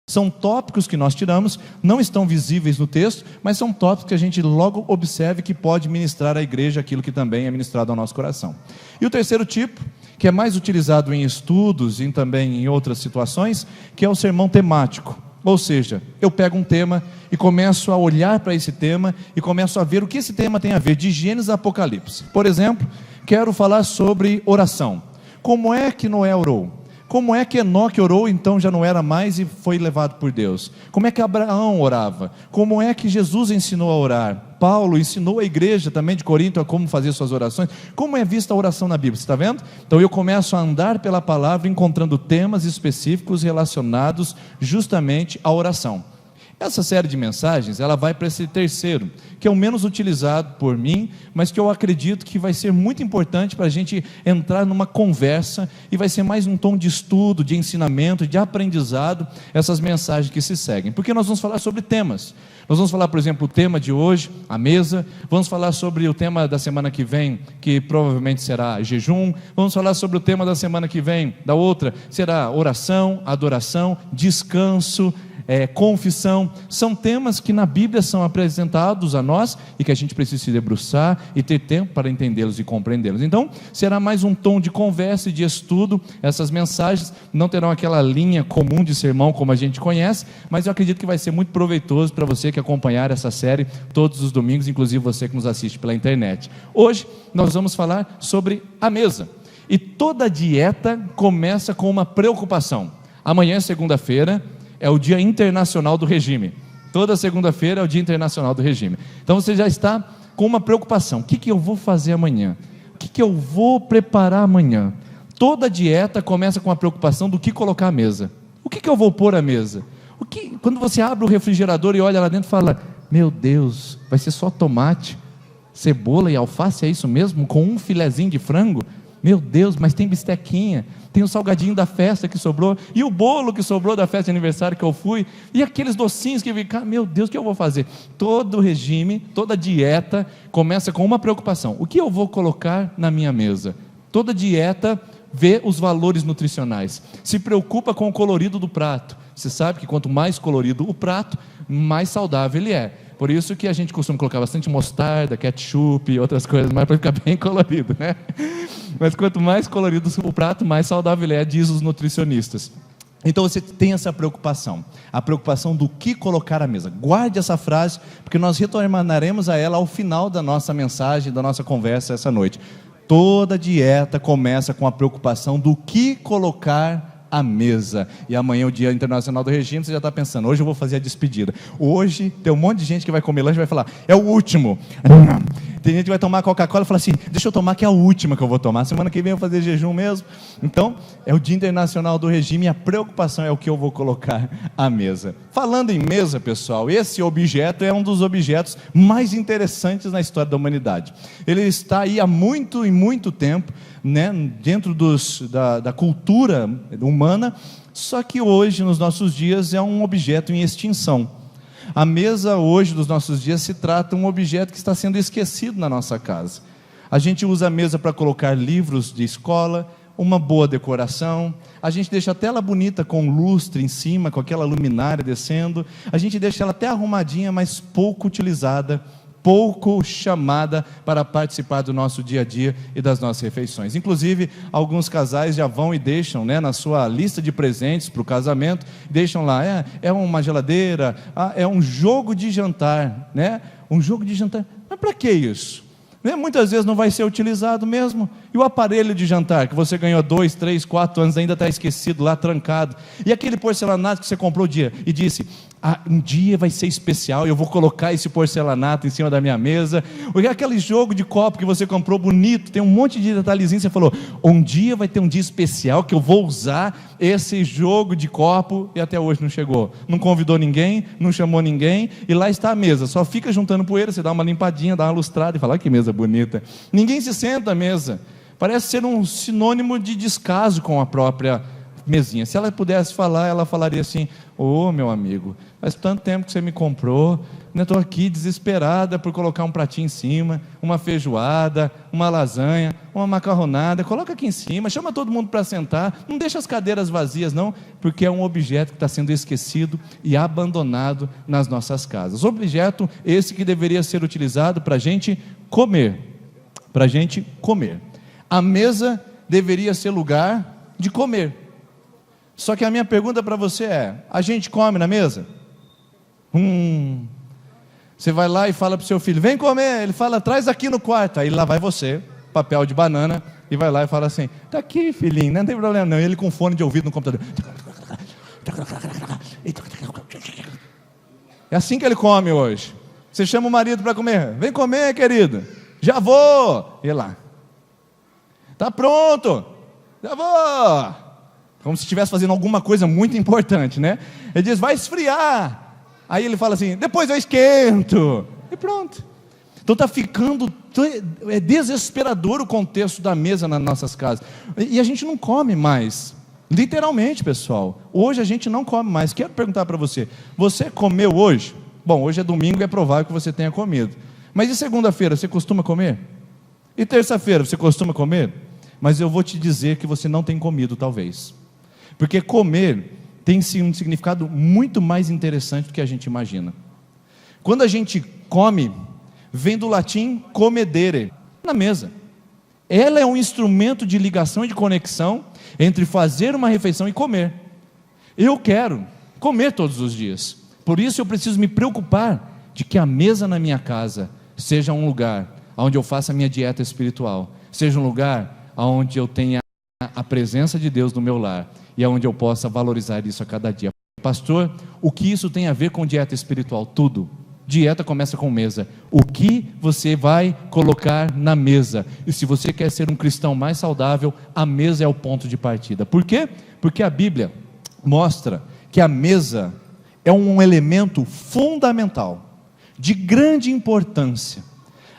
São tópicos que nós tiramos, não estão visíveis no texto, mas são tópicos que a gente logo observe que pode ministrar à igreja aquilo que também é ministrado ao nosso coração. E o terceiro tipo, que é mais utilizado em estudos e também em outras situações, que é o sermão temático. Ou seja, eu pego um tema e começo a olhar para esse tema e começo a ver o que esse tema tem a ver, de Gênesis a Apocalipse. Por exemplo, quero falar sobre oração. Como é que Noé orou? Como é que Enoque orou, então já não era mais e foi levado por Deus? Como é que Abraão orava? Como é que Jesus ensinou a orar? Paulo ensinou a igreja também de Corinto a como fazer suas orações. Como é vista a oração na Bíblia, você está vendo? Então eu começo a andar pela palavra, encontrando temas específicos relacionados justamente à oração. Essa série de mensagens, ela vai para esse terceiro, que é o menos utilizado por mim, mas que eu acredito que vai ser muito importante para a gente entrar numa conversa, e vai ser mais um tom de estudo, de ensinamento, de aprendizado, essas mensagens que se seguem, porque nós vamos falar sobre temas. Nós vamos falar, por exemplo, o tema de hoje, a mesa. Vamos falar sobre o tema da semana que vem, que provavelmente será jejum. Vamos falar sobre o tema da semana que vem, da outra, será oração, adoração, descanso, confissão. São temas que na Bíblia são apresentados a nós e que a gente precisa se debruçar e ter tempo para entendê-los e compreendê-los. Então, será mais um tom de conversa e de estudo. Essas mensagens não terão aquela linha comum de sermão como a gente conhece, mas eu acredito que vai ser muito proveitoso para você que acompanhar essa série todos os domingos, inclusive você que nos assiste pela internet. Hoje nós vamos falar sobre a mesa. E toda dieta começa com uma preocupação. Amanhã, segunda-feira, é o Dia Internacional do Regime. Toda segunda-feira é o Dia Internacional do Regime. Então você já está com uma preocupação. O que eu vou fazer amanhã? O que eu vou preparar amanhã? Toda dieta começa com a preocupação do que colocar à mesa. O que eu vou pôr à mesa? Quando você abre o refrigerador e olha lá dentro e fala, meu Deus, vai ser só tomate, cebola e alface, é isso mesmo? Com um filezinho de frango? Meu Deus, mas tem bistequinha, tem o salgadinho da festa que sobrou, e o bolo que sobrou da festa de aniversário que eu fui, e aqueles docinhos que ficaram, meu Deus, o que eu vou fazer? Todo regime, toda dieta começa com uma preocupação: o que eu vou colocar na minha mesa? Toda dieta vê os valores nutricionais, se preocupa com o colorido do prato. Você sabe que quanto mais colorido o prato, mais saudável ele é. Por isso que a gente costuma colocar bastante mostarda, ketchup e outras coisas, mais para ficar bem colorido, né? Mas quanto mais colorido o prato, mais saudável ele é, diz os nutricionistas. Então você tem essa preocupação, a preocupação do que colocar à mesa. Guarde essa frase, porque nós retornaremos a ela ao final da nossa mensagem, da nossa conversa essa noite. Toda dieta começa com a preocupação do que colocar à mesa. E amanhã é o Dia Internacional do Regime. Você já está pensando, hoje eu vou fazer a despedida. Hoje tem um monte de gente que vai comer lanche e vai falar, é o último. Tem gente que vai tomar Coca-Cola e fala assim, deixa eu tomar que é a última que eu vou tomar, semana que vem eu vou fazer jejum mesmo. Então é o Dia Internacional do Regime, e a preocupação é o que eu vou colocar à mesa. Falando em mesa, pessoal, esse objeto é um dos objetos mais interessantes na história da humanidade. Ele está aí há muito e muito tempo, né, dentro da cultura humana, só que hoje, nos nossos dias, é um objeto em extinção. A mesa hoje dos nossos dias se trata de um objeto que está sendo esquecido na nossa casa. A gente usa a mesa para colocar livros de escola, uma boa decoração, a gente deixa a tela bonita com lustre em cima, com aquela luminária descendo, a gente deixa ela até arrumadinha, mas pouco utilizada, pouco chamada para participar do nosso dia a dia e das nossas refeições. Inclusive, alguns casais já vão e deixam, na sua lista de presentes para o casamento, deixam lá, é uma geladeira, é um jogo de jantar, um jogo de jantar, mas para que isso? Muitas vezes não vai ser utilizado mesmo. E o aparelho de jantar que você ganhou 2, 3, 4 anos, ainda está esquecido lá, trancado. E aquele porcelanato que você comprou e disse, um dia vai ser especial, eu vou colocar esse porcelanato em cima da minha mesa. Ou aquele jogo de copo que você comprou bonito, tem um monte de detalhezinho, você falou, um dia vai ter um dia especial que eu vou usar esse jogo de copo, e até hoje não chegou. Não convidou ninguém, não chamou ninguém, e lá está a mesa, só fica juntando poeira, você dá uma limpadinha, dá uma lustrada e fala, que mesa bonita. Ninguém se senta à mesa. Parece ser um sinônimo de descaso com a própria mesinha. Se ela pudesse falar, ela falaria assim, meu amigo, faz tanto tempo que você me comprou, estou aqui desesperada por colocar um pratinho em cima, uma feijoada, uma lasanha, uma macarronada, coloca aqui em cima, chama todo mundo para sentar, não deixa as cadeiras vazias não, porque é um objeto que está sendo esquecido e abandonado nas nossas casas. Objeto esse que deveria ser utilizado para a gente comer, A mesa deveria ser lugar de comer. Só que a minha pergunta para você é, a gente come na mesa? Você vai lá e fala para o seu filho, vem comer, ele fala, traz aqui no quarto, aí lá vai você, papel de banana, e vai lá e fala assim, está aqui filhinho, não tem problema não, e ele com fone de ouvido no computador, é assim que ele come hoje. Você chama o marido para comer, vem comer querido, já vou, e lá, está pronto, já vou, como se estivesse fazendo alguma coisa muito importante, Ele diz, vai esfriar. Aí ele fala assim, depois eu esquento. E pronto. Então está ficando, é desesperador o contexto da mesa nas nossas casas. E a gente não come mais. Literalmente, pessoal. Hoje a gente não come mais. Quero perguntar para você, você comeu hoje? Bom, hoje é domingo e é provável que você tenha comido. Mas e segunda-feira, você costuma comer? E terça-feira, você costuma comer? Mas eu vou te dizer que você não tem comido, talvez. Porque comer tem sim um significado muito mais interessante do que a gente imagina. Quando a gente come, vem do latim comedere, na mesa. Ela é um instrumento de ligação e de conexão entre fazer uma refeição e comer. Eu quero comer todos os dias. Por isso eu preciso me preocupar de que a mesa na minha casa seja um lugar onde eu faça a minha dieta espiritual, seja um lugar onde eu tenha a presença de Deus no meu lar e onde eu possa valorizar isso a cada dia. Pastor, o que isso tem a ver com dieta espiritual? Tudo. Dieta começa com mesa. O que você vai colocar na mesa? E se você quer ser um cristão mais saudável, a mesa é o ponto de partida. Por quê? Porque a Bíblia mostra que a mesa é um elemento fundamental, de grande importância.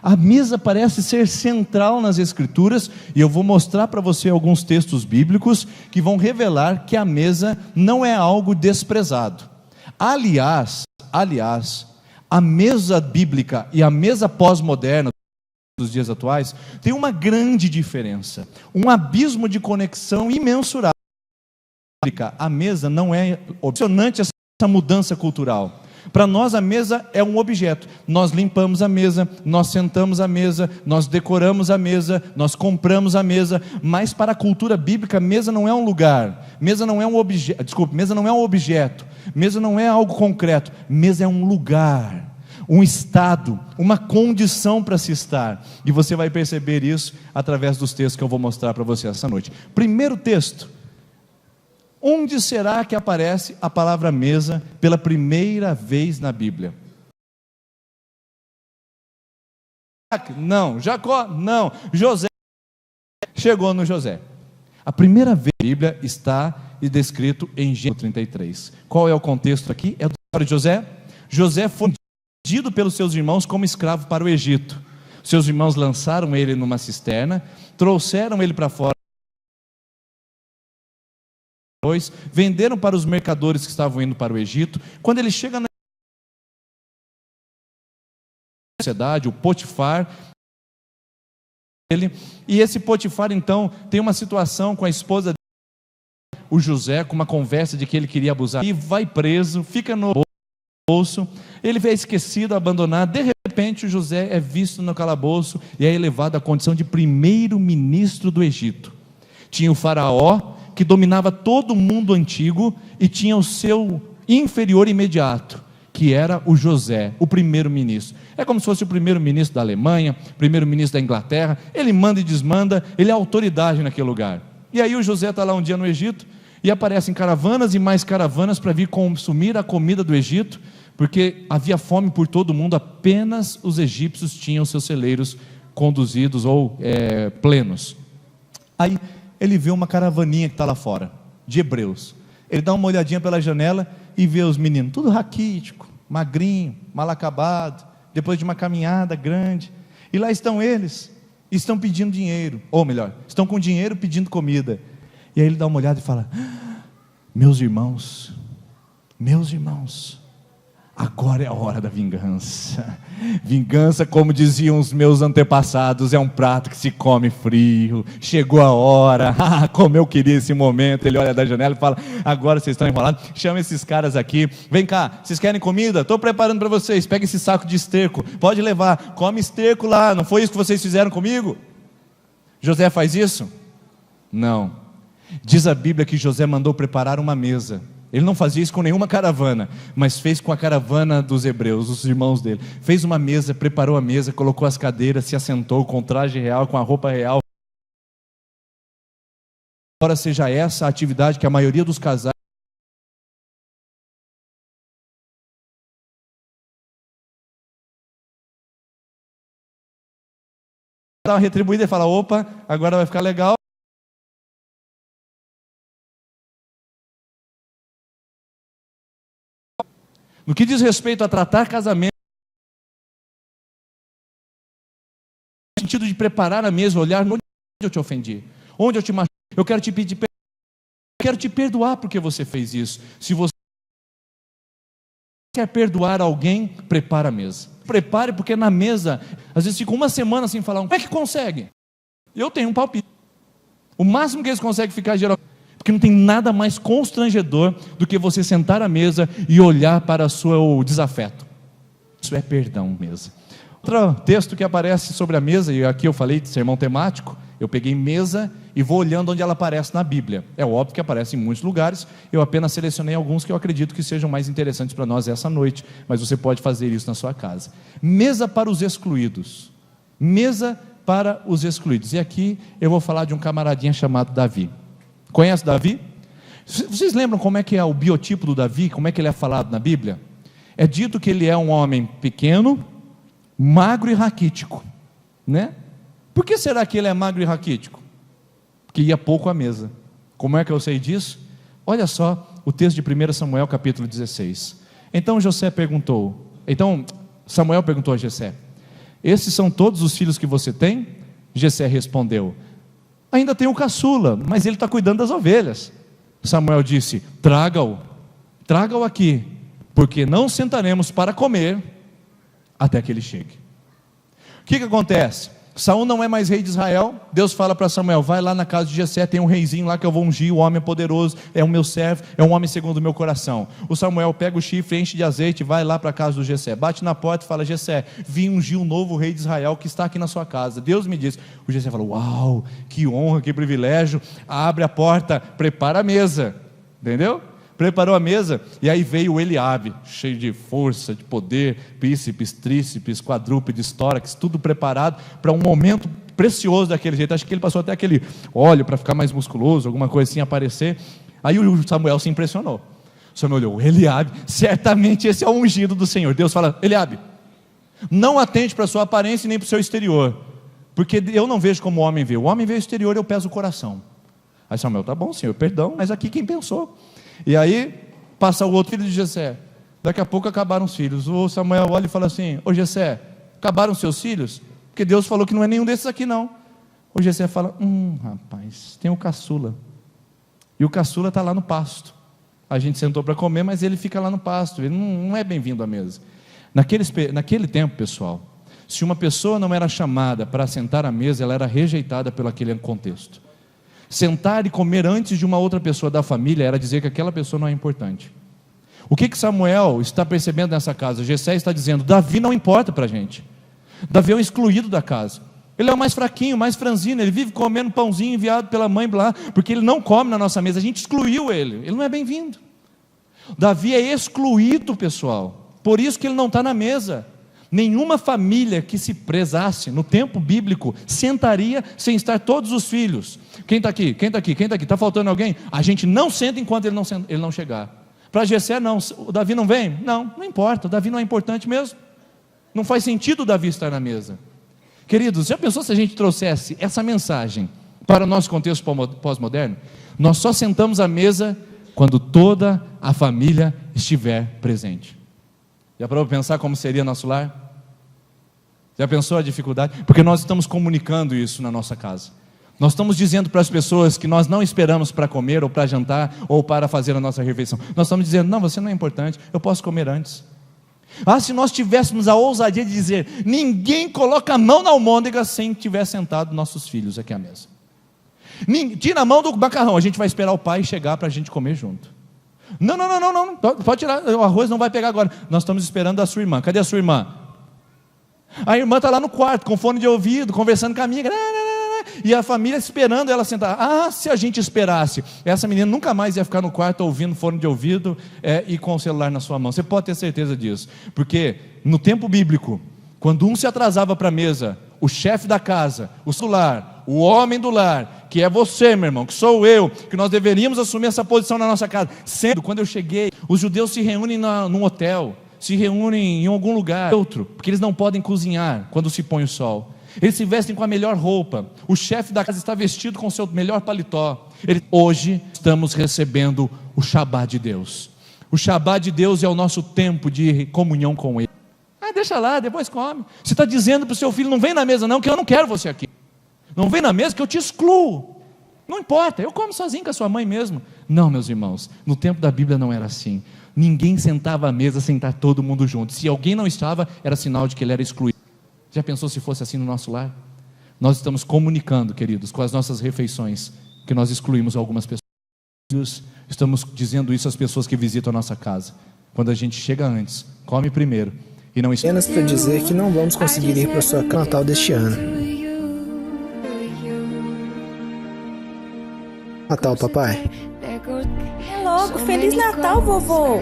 A mesa parece ser central nas Escrituras, e eu vou mostrar para você alguns textos bíblicos que vão revelar que a mesa não é algo desprezado. Aliás, a mesa bíblica e a mesa pós-moderna dos dias atuais tem uma grande diferença, um abismo de conexão imensurável. A mesa não é opcionante essa mudança cultural. Para nós a mesa é um objeto, nós limpamos a mesa, nós sentamos à mesa, nós decoramos a mesa, nós compramos a mesa, mas para a cultura bíblica, mesa não é um lugar, mesa não é um objeto, mesa não é um objeto, mesa não é algo concreto, mesa é um lugar, um estado, uma condição para se estar, e você vai perceber isso através dos textos que eu vou mostrar para você essa noite. Primeiro texto, onde será que aparece a palavra mesa pela primeira vez na Bíblia? Não. Jacó? Não. José? Chegou no José. A primeira vez na Bíblia está descrito em Gênesis 33. Qual é o contexto aqui? É a história de José. José foi vendido pelos seus irmãos como escravo para o Egito. Seus irmãos lançaram ele numa cisterna, trouxeram ele para fora, venderam para os mercadores que estavam indo para o Egito. Quando ele chega na sociedade, o Potifar. E esse Potifar então tem uma situação com a esposa dele, o José, com uma conversa de que ele queria abusar, e vai preso, fica no bolso, ele é esquecido, abandonado. De repente o José é visto no calabouço e é elevado à condição de primeiro-ministro do Egito. Tinha o faraó, que dominava todo o mundo antigo, e tinha o seu inferior imediato, que era o José, o primeiro-ministro. É como se fosse o primeiro-ministro da Alemanha, primeiro-ministro da Inglaterra. Ele manda e desmanda, ele é autoridade naquele lugar. E aí o José está lá um dia no Egito, e aparecem caravanas e mais caravanas para vir consumir a comida do Egito, porque havia fome por todo mundo. Apenas os egípcios tinham seus celeiros conduzidos ou plenos. Aí ele vê uma caravaninha que está lá fora, de hebreus. Ele dá uma olhadinha pela janela e vê os meninos, tudo raquítico, magrinho, mal acabado, depois de uma caminhada grande. E lá estão eles, estão pedindo dinheiro, ou melhor, estão com dinheiro pedindo comida. E aí ele dá uma olhada e fala: meus irmãos, agora é a hora da vingança. Vingança, como diziam os meus antepassados, é um prato que se come frio. Chegou a hora, como eu queria esse momento. Ele olha da janela e fala: agora vocês estão enrolados, chama esses caras aqui, vem cá, vocês querem comida? Estou preparando para vocês, pega esse saco de esterco, pode levar, come esterco lá, não foi isso que vocês fizeram comigo? José faz isso? Não. Diz a Bíblia que José mandou preparar uma mesa. Ele não fazia isso com nenhuma caravana, mas fez com a caravana dos hebreus, os irmãos dele. Fez uma mesa, preparou a mesa, colocou as cadeiras, se assentou com o traje real, com a roupa real. Agora seja essa a atividade que a maioria dos casais dá uma retribuída e fala: opa, agora vai ficar legal. No que diz respeito a tratar casamento, no sentido de preparar a mesa, olhar onde eu te ofendi, onde eu te machuquei, eu quero te pedir perdão, eu quero te perdoar porque você fez isso. Se você quer perdoar alguém, prepara a mesa. Prepare, porque na mesa, às vezes fica uma semana sem falar. Como é que consegue? Eu tenho um palpite. O máximo que eles conseguem ficar geralmente, porque não tem nada mais constrangedor do que você sentar à mesa e olhar para o seu desafeto. Isso é perdão mesmo. Outro texto que aparece sobre a mesa, e aqui eu falei de sermão temático, eu peguei mesa e vou olhando onde ela aparece na Bíblia. É óbvio que aparece em muitos lugares, eu apenas selecionei alguns que eu acredito que sejam mais interessantes para nós essa noite, mas você pode fazer isso na sua casa. Mesa para os excluídos. Mesa para os excluídos. E aqui eu vou falar de um camaradinha chamado Davi. Conhece Davi? Vocês lembram como é que é o biotipo do Davi? Como é que ele é falado na Bíblia? É dito que ele é um homem pequeno, magro e raquítico, né? Por que será que ele é magro e raquítico? Porque ia pouco à mesa. Como é que eu sei disso? Olha só o texto de 1 Samuel capítulo 16. Então Samuel perguntou a Jessé: esses são todos os filhos que você tem? Jessé respondeu: ainda tem o caçula, mas ele está cuidando das ovelhas. Samuel disse: traga-o aqui, porque não sentaremos para comer até que ele chegue. O que acontece? Saul não é mais rei de Israel. Deus fala para Samuel: vai lá na casa de Jessé, tem um reizinho lá que eu vou ungir, o homem é poderoso, é o meu servo, é um homem segundo o meu coração. O Samuel pega o chifre, enche de azeite, vai lá para a casa do Jessé, bate na porta e fala: Jessé, vim ungir o novo rei de Israel que está aqui na sua casa. Deus me disse. O Jessé fala: uau, que honra, que privilégio. Abre a porta, prepara a mesa. Entendeu? Preparou a mesa, e aí veio o Eliabe, cheio de força, de poder, bíceps, tríceps, quadrúpedes, tórax, tudo preparado para um momento precioso daquele jeito. Acho que ele passou até aquele óleo para ficar mais musculoso, alguma coisa assim aparecer. Aí o Samuel se impressionou. O Samuel olhou: Eliabe, certamente esse é o ungido do Senhor. Deus fala: Eliabe, não atente para a sua aparência nem para o seu exterior, porque eu não vejo como o homem vê. O homem vê o exterior, eu peso o coração. Aí Samuel: tá bom, Senhor, perdão, mas aqui quem pensou? E aí passa o outro filho de Jessé. Daqui a pouco acabaram os filhos. O Samuel olha e fala assim: ô Jessé, acabaram os seus filhos? Porque Deus falou que não é nenhum desses aqui não. O Jessé fala: rapaz, tem o caçula, e o caçula está lá no pasto. A gente sentou para comer, mas ele fica lá no pasto, ele não é bem-vindo à mesa. Naquele tempo, pessoal, Se uma pessoa não era chamada para sentar à mesa, ela era rejeitada pelo aquele contexto. Sentar e comer antes de uma outra pessoa da família era dizer que aquela pessoa não é importante. O que Samuel está percebendo nessa casa? Jessé está dizendo: Davi não importa para a gente. Davi é um excluído da casa. Ele é o mais fraquinho, mais franzino. Ele vive comendo pãozinho enviado pela mãe lá, porque ele não come na nossa mesa. A gente excluiu ele. Ele não é bem-vindo. Davi é excluído, pessoal. Por isso que ele não está na mesa. Nenhuma família que se prezasse no tempo bíblico sentaria sem estar todos os filhos. Quem está aqui? Quem está aqui? Quem está aqui? Está faltando alguém? A gente não senta enquanto ele não chegar. Para Jessé não. O Davi não vem? Não importa. O Davi não é importante mesmo. Não faz sentido o Davi estar na mesa. Queridos, já pensou se a gente trouxesse essa mensagem para o nosso contexto pós-moderno? Nós só sentamos à mesa quando toda a família estiver presente. Já parou para pensar como seria nosso lar? Já pensou a dificuldade? Porque nós estamos comunicando isso na nossa casa. Nós estamos dizendo para as pessoas que nós não esperamos para comer, ou para jantar, ou para fazer a nossa refeição. Nós estamos dizendo: não, você não é importante, eu posso comer antes. Se nós tivéssemos a ousadia de dizer: ninguém coloca a mão na almôndega sem tiver sentado nossos filhos aqui à mesa. Tira a mão do macarrão, a gente vai esperar o pai chegar para a gente comer junto. Não, pode tirar, o arroz não vai pegar agora. Nós estamos esperando a sua irmã. Cadê a sua irmã? A irmã está lá no quarto, com fone de ouvido, conversando com a amiga. E a família esperando ela sentar. Se a gente esperasse, essa menina nunca mais ia ficar no quarto ouvindo fone de ouvido e com o celular na sua mão. Você pode ter certeza disso. Porque no tempo bíblico, quando um se atrasava para a mesa, o chefe da casa, o celular, o homem do lar, que é você, meu irmão, que sou eu, que nós deveríamos assumir essa posição na nossa casa. Sempre, quando eu cheguei, os judeus se reúnem num hotel, se reúnem em algum lugar, porque eles não podem cozinhar quando se põe o sol. Eles se vestem com a melhor roupa. O chefe da casa está vestido com o seu melhor paletó. Hoje estamos recebendo o Shabá de Deus. O Shabá de Deus é o nosso tempo de comunhão com Ele. Deixa lá, depois come. Você está dizendo para o seu filho: não vem na mesa não, que eu não quero você aqui. Não vem na mesa que eu te excluo. Não importa, eu como sozinho com a sua mãe mesmo. Não, meus irmãos, no tempo da Bíblia não era assim. Ninguém sentava à mesa sem estar todo mundo junto. Se alguém não estava, era sinal de que ele era excluído. Já pensou se fosse assim no nosso lar? Nós estamos comunicando, queridos, com as nossas refeições, que nós excluímos algumas pessoas. Estamos dizendo isso às pessoas que visitam a nossa casa. Quando a gente chega antes, come primeiro e não apenas para dizer que não vamos conseguir ir para a sua Natal deste ano. Natal, papai. É logo, Feliz Natal, vovô.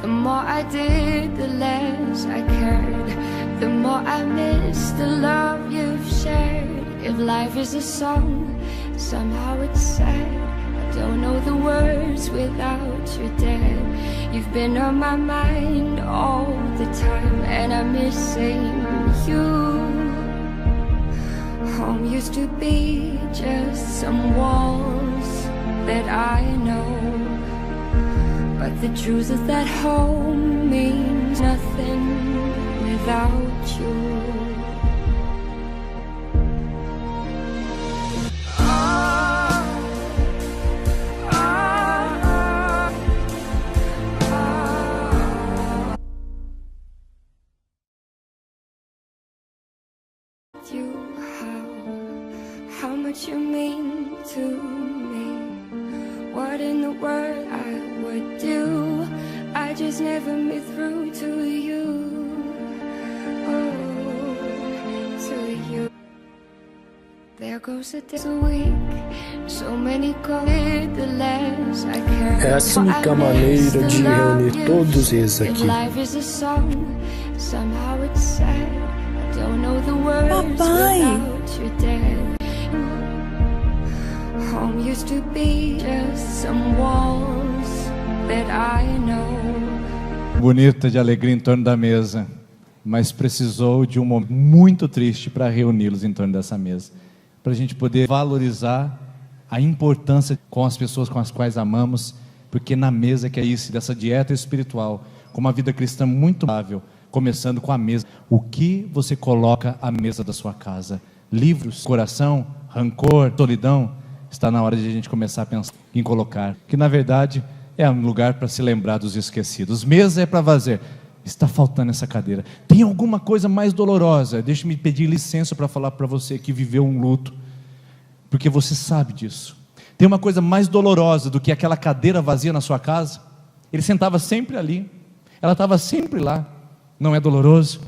The more I did, the less I cared. The more I missed the love you've shared. If life is a song, somehow it's sad. I don't know the words without your dad. You've been on my mind all the time, and I'm missing you. Home used to be just some walls that I know, but the truth is that home means nothing without you. How much you mean to me. What in the world I would do, I just never made through to you. Oh, to you. There goes a day a week, so many call it the less I care. Essa é a única maneira de reunir todos eles aqui. Papai! Home used to be just some walls that I know. Bonita de alegria em torno da mesa, mas precisou de um momento muito triste para reuni-los em torno dessa mesa, para a gente poder valorizar a importância com as pessoas com as quais amamos, porque na mesa que é isso, dessa dieta espiritual, com uma vida cristã muito saudável, começando com a mesa. O que você coloca à mesa da sua casa? Livros, coração, rancor, solidão? Está na hora de a gente começar a pensar em colocar, que na verdade é um lugar para se lembrar dos esquecidos. Mesa é para fazer. está faltando essa cadeira. Tem alguma coisa mais dolorosa? Deixe-me pedir licença para falar para você que viveu um luto, porque você sabe disso. Tem uma coisa mais dolorosa do que aquela cadeira vazia na sua casa? Ele sentava sempre ali, ela estava sempre lá. Não é doloroso?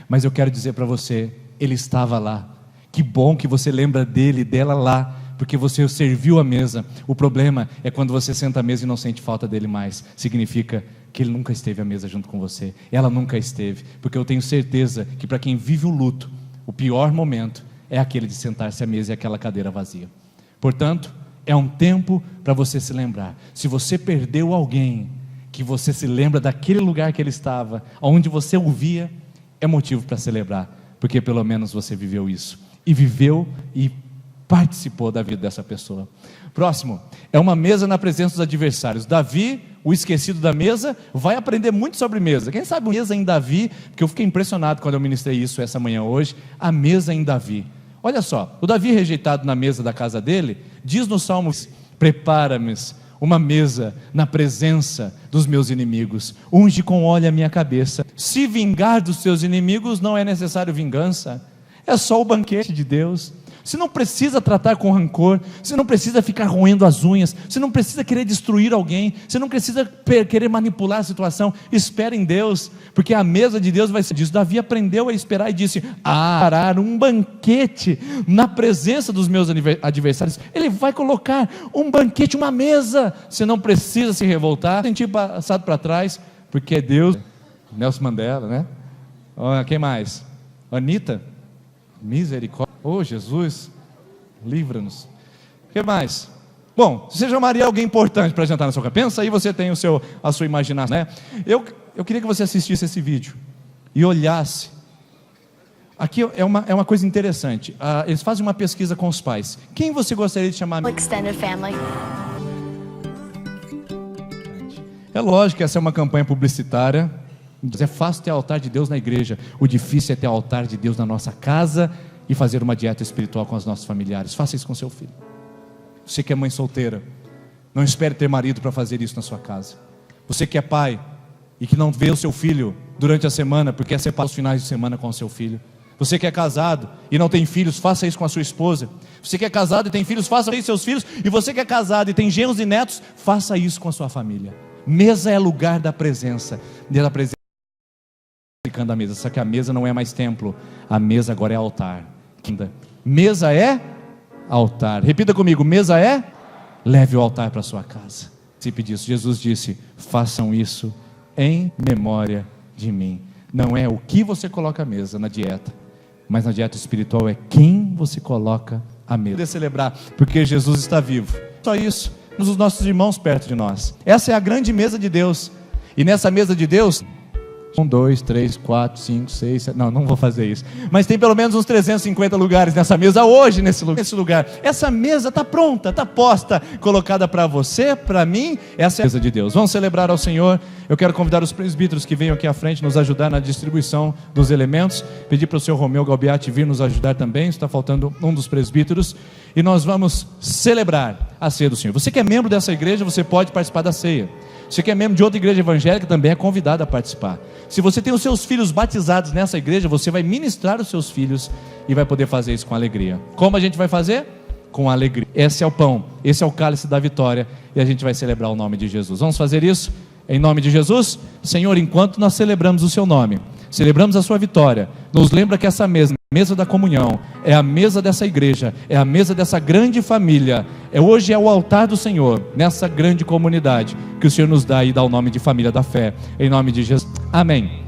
Mas eu quero dizer para você, ele estava lá. Que bom que você lembra dele, dela lá, porque você serviu a mesa. O problema é quando você senta à mesa e não sente falta dele mais. Significa que ele nunca esteve à mesa junto com você. Ela nunca esteve, porque eu tenho certeza que para quem vive o luto, o pior momento é aquele de sentar-se à mesa e aquela cadeira vazia. Portanto, é um tempo para você se lembrar. Se você perdeu alguém, que você se lembra daquele lugar que ele estava, onde você o via, é motivo para celebrar, porque pelo menos você viveu isso, e viveu e participou da vida dessa pessoa. Próximo, é uma mesa na presença dos adversários. Davi, o esquecido da mesa, vai aprender muito sobre mesa. Quem sabe mesa em Davi, porque eu fiquei impressionado quando eu ministrei isso essa manhã hoje, a mesa em Davi. Olha só, o Davi rejeitado na mesa da casa dele, diz no Salmo: prepara-me uma mesa na presença dos meus inimigos, unge com óleo a minha cabeça. Se vingar dos seus inimigos, não é necessário vingança, é só o banquete de Deus. Você não precisa tratar com rancor, você não precisa ficar roendo as unhas, você não precisa querer destruir alguém, você não precisa querer manipular a situação. Espere em Deus, porque a mesa de Deus vai ser disso. Davi aprendeu a esperar e disse: parar um banquete na presença dos meus adversários. Ele vai colocar um banquete, uma mesa. Você não precisa se revoltar, sentir passado para trás, porque é Deus. Nelson Mandela, né? Quem mais? Anitta? Misericórdia. Oh, Jesus, livra-nos. O que mais? Bom, você chamaria alguém importante para jantar na sua casa? Pensa aí, você tem a sua imaginação, né? Eu queria que você assistisse esse vídeo e olhasse. Aqui é uma coisa interessante. Eles fazem uma pesquisa com os pais. Quem você gostaria de chamar? Extended family. É lógico que essa é uma campanha publicitária. É fácil ter altar de Deus na igreja. O difícil é ter altar de Deus na nossa casa e fazer uma dieta espiritual com os nossos familiares. Faça isso com seu filho. Você que é mãe solteira, não espere ter marido para fazer isso na sua casa. Você que é pai e que não vê o seu filho durante a semana porque quer separar os finais de semana com o seu filho. Você que é casado e não tem filhos, faça isso com a sua esposa. Você que é casado e tem filhos, faça isso com seus filhos. E você que é casado e tem genros e netos, faça isso com a sua família. Mesa é lugar da presença. A mesa, só que a mesa não é mais templo, a mesa agora é altar. Mesa é altar. Repita comigo: mesa é? Leve o altar para sua casa. Se pedir isso, Jesus disse: façam isso em memória de mim. Não é o que você coloca à mesa na dieta, mas na dieta espiritual é quem você coloca à mesa. Poder celebrar, porque Jesus está vivo. Só isso, os nossos irmãos perto de nós. Essa é a grande mesa de Deus. E nessa mesa de Deus, 1, 2, 3, 4, 5, 6, 7, não vou fazer isso, mas tem pelo menos uns 350 lugares nessa mesa hoje, nesse lugar. Essa mesa está pronta, está posta, colocada para você, para mim. Essa é a mesa de Deus. Vamos celebrar ao Senhor. Eu quero convidar os presbíteros que venham aqui à frente nos ajudar na distribuição dos elementos. Pedir para o senhor Romeu Galbiati vir nos ajudar também. Está faltando um dos presbíteros. E nós vamos celebrar a ceia do Senhor. Você que é membro dessa igreja, você pode participar da ceia. Você que é membro de outra igreja evangélica, também é convidado a participar. Se você tem os seus filhos batizados nessa igreja, você vai ministrar os seus filhos e vai poder fazer isso com alegria. Como a gente vai fazer? Com alegria. Esse é o pão, esse é o cálice da vitória, e a gente vai celebrar o nome de Jesus. Vamos fazer isso? Em nome de Jesus? Senhor, enquanto nós celebramos o seu nome, celebramos a sua vitória, nos lembra que essa mesa da comunhão, é a mesa dessa igreja, é a mesa dessa grande família, hoje é o altar do Senhor, nessa grande comunidade, que o Senhor nos dá e dá o nome de família da fé, em nome de Jesus, amém.